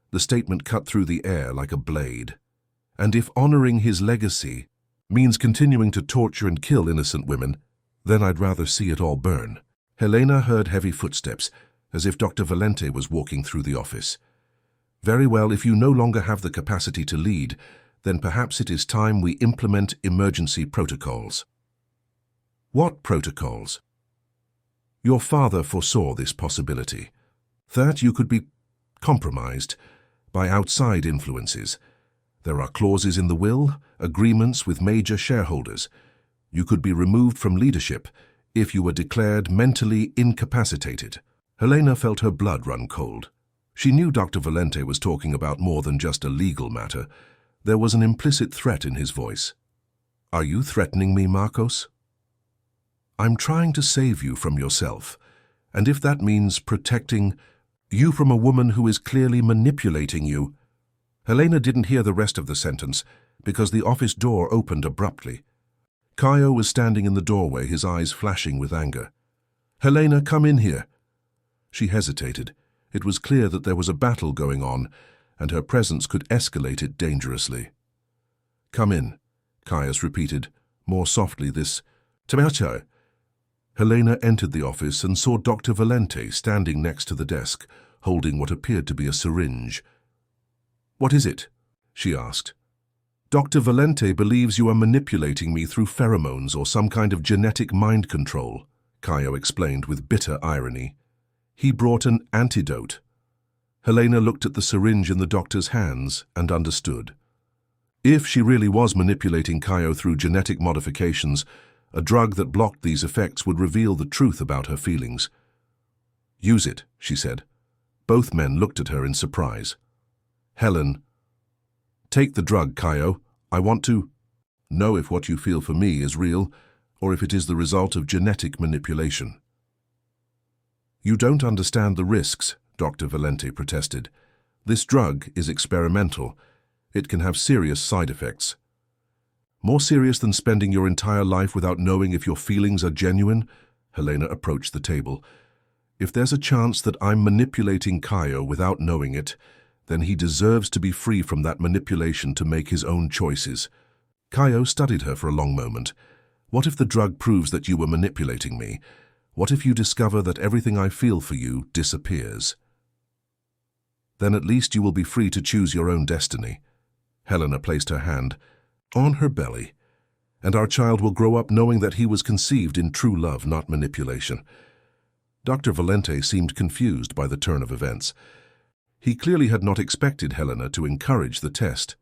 the statement cut through the air like a blade. "And if honoring his legacy means continuing to torture and kill innocent women, then I'd rather see it all burn." Helena heard heavy footsteps, as if Dr. Valente was walking through the office. "Very well, if you no longer have the capacity to lead, then perhaps it is time we implement emergency protocols." "What protocols?" "Your father foresaw this possibility, that you could be compromised by outside influences. There are clauses in the will, agreements with major shareholders. You could be removed from leadership if you were declared mentally incapacitated." Helena felt her blood run cold. She knew Dr. Valente was talking about more than just a legal matter. There was an implicit threat in his voice. "Are you threatening me, Marcos?" "I'm trying to save you from yourself, and if that means protecting you from a woman who is clearly manipulating you." Helena didn't hear the rest of the sentence because the office door opened abruptly. Caio was standing in the doorway, his eyes flashing with anger. "Helena, come in here." She hesitated. It was clear that there was a battle going on, and her presence could escalate it dangerously. "Come in," Caius repeated, more softly this time. Helena entered the office and saw Dr. Valente standing next to the desk, holding what appeared to be a syringe. "What is it?" she asked. "Dr. Valente believes you are manipulating me through pheromones or some kind of genetic mind control," Caio explained with bitter irony. "He brought an antidote." Helena looked at the syringe in the doctor's hands and understood. If she really was manipulating Caio through genetic modifications, a drug that blocked these effects would reveal the truth about her feelings. "Use it," she said. Both men looked at her in surprise. "Helen, take the drug, Caio. I want to know if what you feel for me is real or if it is the result of genetic manipulation." "You don't understand the risks," Dr. Valente protested. "This drug is experimental. It can have serious side effects." "More serious than spending your entire life without knowing if your feelings are genuine?" Helena approached the table. "If there's a chance that I'm manipulating Caio without knowing it, then he deserves to be free from that manipulation to make his own choices." Caio studied her for a long moment. "What if the drug proves that you were manipulating me? What if you discover that everything I feel for you disappears? Then at least you will be free to choose your own destiny." Helena placed her hand on her belly. "And our child will grow up knowing that he was conceived in true love, not manipulation." Dr. Valente seemed confused by the turn of events. He clearly had not expected Helena to encourage the test.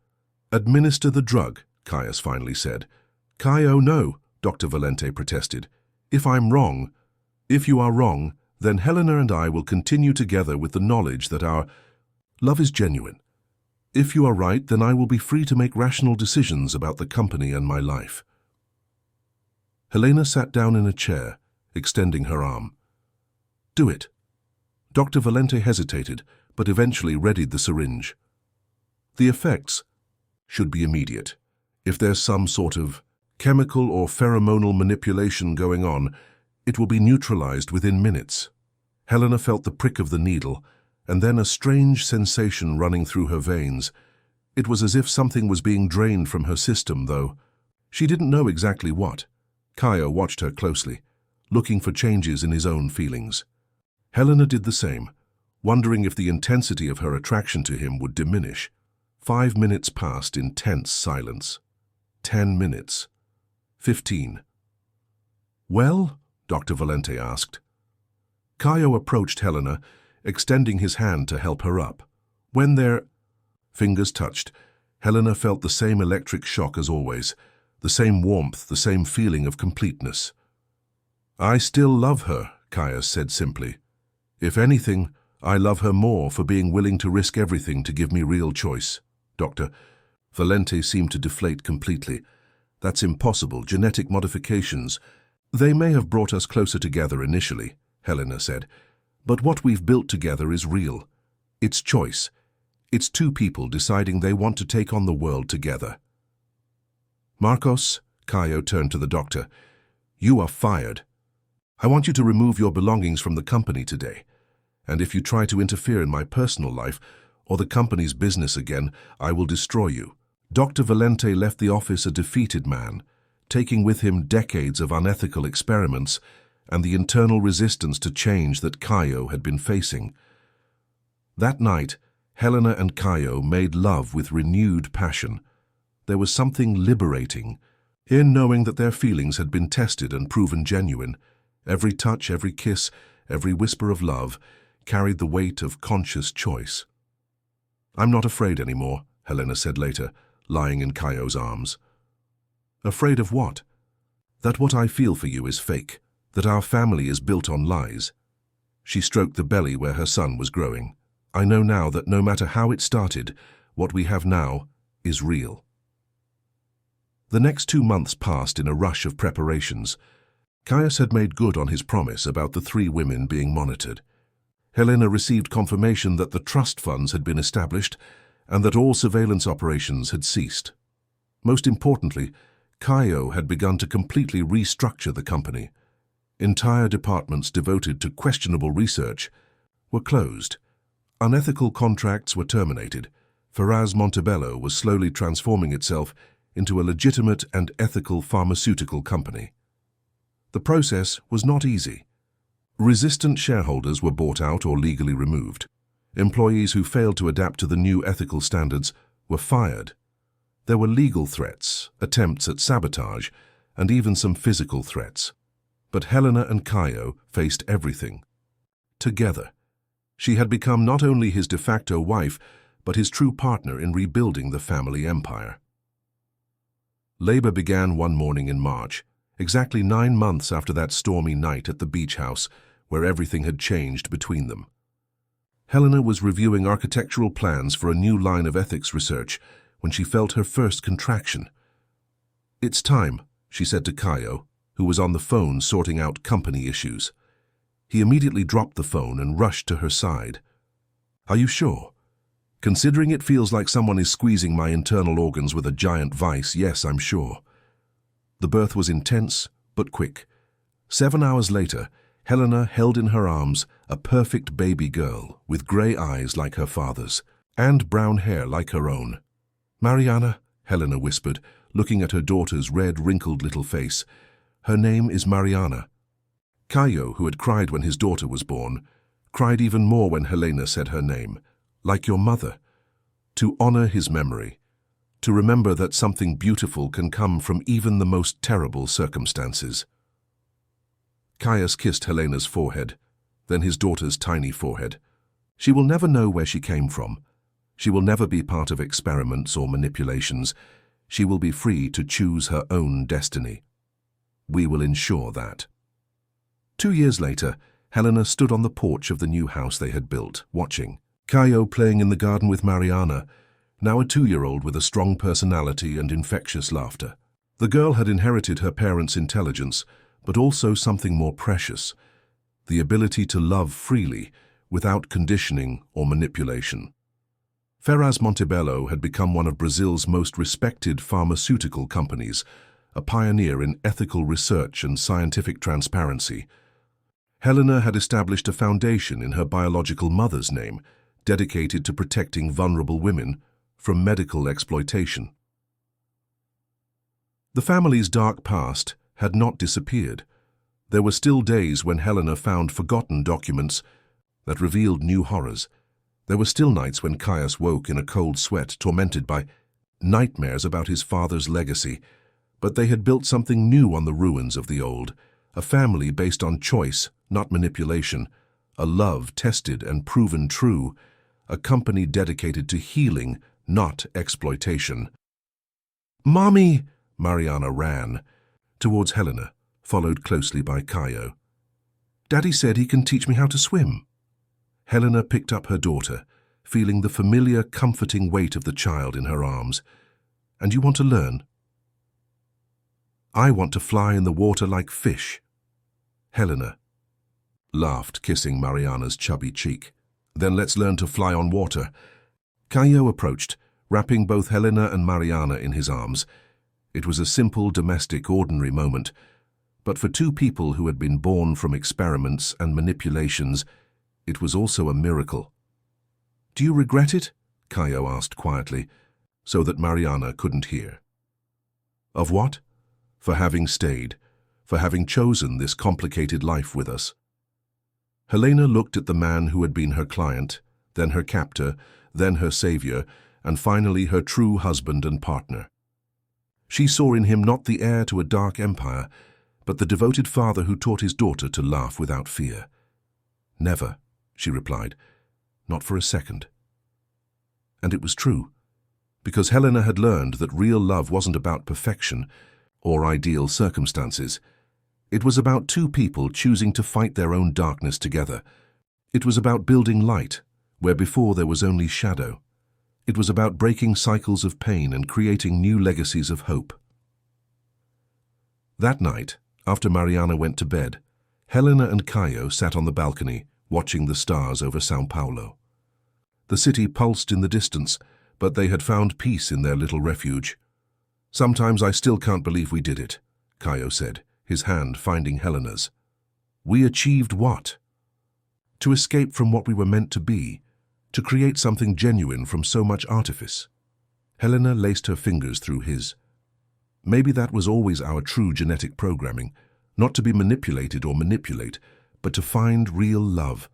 "Administer the drug," Caius finally said. "Caio, no," Dr. Valente protested. If you are wrong, then Helena and I will continue together with the knowledge that our love is genuine. If you are right, then I will be free to make rational decisions about the company and my life." Helena sat down in a chair, extending her arm. "Do it." Dr. Valente hesitated, but eventually readied the syringe. "The effects should be immediate. If there's some sort of chemical or pheromonal manipulation going on, it will be neutralized within minutes." Helena felt the prick of the needle, and then a strange sensation running through her veins. It was as if something was being drained from her system, though she didn't know exactly what. Caio watched her closely, looking for changes in his own feelings. Helena did the same, wondering if the intensity of her attraction to him would diminish. 5 minutes passed in tense silence. 10 minutes. 15. "Well?" Dr. Valente asked. Caio approached Helena, extending his hand to help her up. When their fingers touched, Helena felt the same electric shock as always, the same warmth, the same feeling of completeness. "I still love her," Caius said simply. "If anything, I love her more for being willing to risk everything to give me real choice." Dr. Valente seemed to deflate completely. "That's impossible. Genetic modifications. They may have brought us closer together initially," Helena said. "But what we've built together is real. It's choice. It's two people deciding they want to take on the world together." "Marcos," Caio turned to the doctor, "you are fired. I want you to remove your belongings from the company today. And if you try to interfere in my personal life or the company's business again, I will destroy you." Dr. Valente left the office a defeated man, taking with him decades of unethical experiments and the internal resistance to change that Caio had been facing. That night, Helena and Caio made love with renewed passion. There was something liberating in knowing that their feelings had been tested and proven genuine. Every touch, every kiss, every whisper of love carried the weight of conscious choice. "I'm not afraid anymore," Helena said later, lying in Caio's arms. "Afraid of what?" "That what I feel for you is fake, that our family is built on lies." She stroked the belly where her son was growing. "I know now that no matter how it started, what we have now is real." The next 2 months passed in a rush of preparations. Caius had made good on his promise about the 3 women being monitored. Helena received confirmation that the trust funds had been established and that all surveillance operations had ceased. Most importantly, Caio had begun to completely restructure the company. Entire departments devoted to questionable research were closed. Unethical contracts were terminated. Faraz Montebello was slowly transforming itself into a legitimate and ethical pharmaceutical company. The process was not easy. Resistant shareholders were bought out or legally removed. Employees who failed to adapt to the new ethical standards were fired. There were legal threats, attempts at sabotage, and even some physical threats. But Helena and Caio faced everything. Together, she had become not only his de facto wife, but his true partner in rebuilding the family empire. Labor began one morning in March, exactly 9 months after that stormy night at the beach house, where everything had changed between them. Helena was reviewing architectural plans for a new line of ethics research when she felt her first contraction. "It's time," she said to Caio, who was on the phone sorting out company issues. He immediately dropped the phone and rushed to her side. "Are you sure? Considering it feels like someone is squeezing my internal organs with a giant vice, yes, I'm sure." The birth was intense, but quick. 7 hours later, Helena held in her arms a perfect baby girl with grey eyes like her father's and brown hair like her own. "Mariana," Helena whispered, looking at her daughter's red, wrinkled little face. "Her name is Mariana." Caio, who had cried when his daughter was born, cried even more when Helena said her name. "Like your mother." To honor his memory. To remember that something beautiful can come from even the most terrible circumstances. Caius kissed Helena's forehead, then his daughter's tiny forehead. She will never know where she came from. She will never be part of experiments or manipulations. She will be free to choose her own destiny. We will ensure that. 2 years later, Helena stood on the porch of the new house they had built, watching. Caio playing in the garden with Mariana, now a 2-year-old with a strong personality and infectious laughter. The girl had inherited her parents' intelligence, but also something more precious, the ability to love freely, without conditioning or manipulation. Ferraz Montebello had become one of Brazil's most respected pharmaceutical companies, a pioneer in ethical research and scientific transparency. Helena had established a foundation in her biological mother's name, dedicated to protecting vulnerable women from medical exploitation. The family's dark past had not disappeared. There were still days when Helena found forgotten documents that revealed new horrors. There were still nights when Caius woke in a cold sweat, tormented by nightmares about his father's legacy. But they had built something new on the ruins of the old, a family based on choice, not manipulation, a love tested and proven true, a company dedicated to healing, not exploitation. "Mommy!" Mariana ran towards Helena, followed closely by Caio. "Daddy said he can teach me how to swim." Helena picked up her daughter, feeling the familiar, comforting weight of the child in her arms. "And you want to learn?" "I want to fly in the water like fish." Helena laughed, kissing Mariana's chubby cheek. "Then let's learn to fly on water." Caio approached, wrapping both Helena and Mariana in his arms. It was a simple, domestic, ordinary moment, but for two people who had been born from experiments and manipulations, it was also a miracle. "Do you regret it?" Caio asked quietly, so that Mariana couldn't hear. "Of what?" "For having stayed, for having chosen this complicated life with us." Helena looked at the man who had been her client, then her captor, then her savior, and finally her true husband and partner. She saw in him not the heir to a dark empire, but the devoted father who taught his daughter to laugh without fear. "Never," she replied, "not for a second." And it was true, because Helena had learned that real love wasn't about perfection or ideal circumstances. It was about two people choosing to fight their own darkness together. It was about building light where before there was only shadow. It was about breaking cycles of pain and creating new legacies of hope. That night, after Mariana went to bed, Helena and Caio sat on the balcony, watching the stars over São Paulo. The city pulsed in the distance, but they had found peace in their little refuge. "Sometimes I still can't believe we did it," Caio said, his hand finding Helena's. "We achieved what? To escape from what we were meant to be, to create something genuine from so much artifice." Helena laced her fingers through his. "Maybe that was always our true genetic programming, not to be manipulated or manipulate, but to find real love,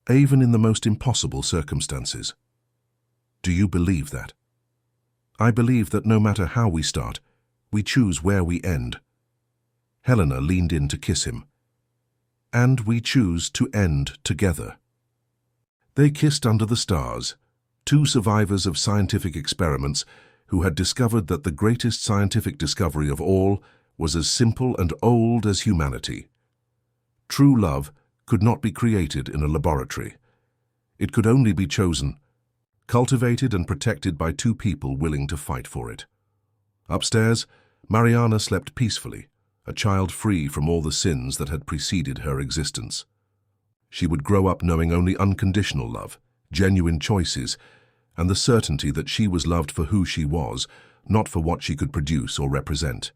even in the most impossible circumstances. Do you believe that? I believe that no matter how we start, we choose where we end. Helena leaned in to kiss him. And we choose to end together. They kissed under the stars, two survivors of scientific experiments who had discovered that the greatest scientific discovery of all was as simple and old as humanity. True love could not be created in a laboratory. It could only be chosen, cultivated and protected by two people willing to fight for it. Upstairs, Mariana slept peacefully, a child free from all the sins that had preceded her existence. She would grow up knowing only unconditional love, genuine choices, and the certainty that she was loved for who she was, not for what she could produce or represent.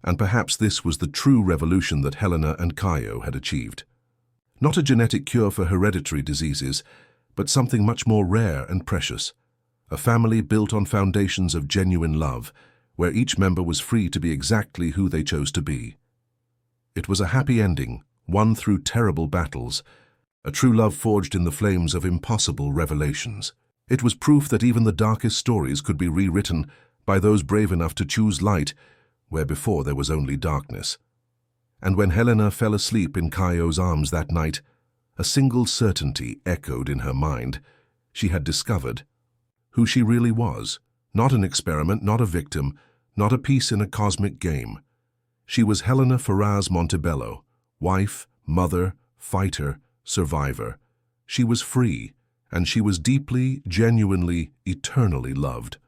And perhaps this was the true revolution that Helena and Caio had achieved. Not a genetic cure for hereditary diseases, but something much more rare and precious. A family built on foundations of genuine love, where each member was free to be exactly who they chose to be. It was a happy ending, won through terrible battles, a true love forged in the flames of impossible revelations. It was proof that even the darkest stories could be rewritten by those brave enough to choose light where before there was only darkness. And when Helena fell asleep in Caio's arms that night, a single certainty echoed in her mind. She had discovered who she really was. Not an experiment, not a victim, not a piece in a cosmic game. She was Helena Ferraz Montebello, wife, mother, fighter, survivor. She was free, and she was deeply, genuinely, eternally loved.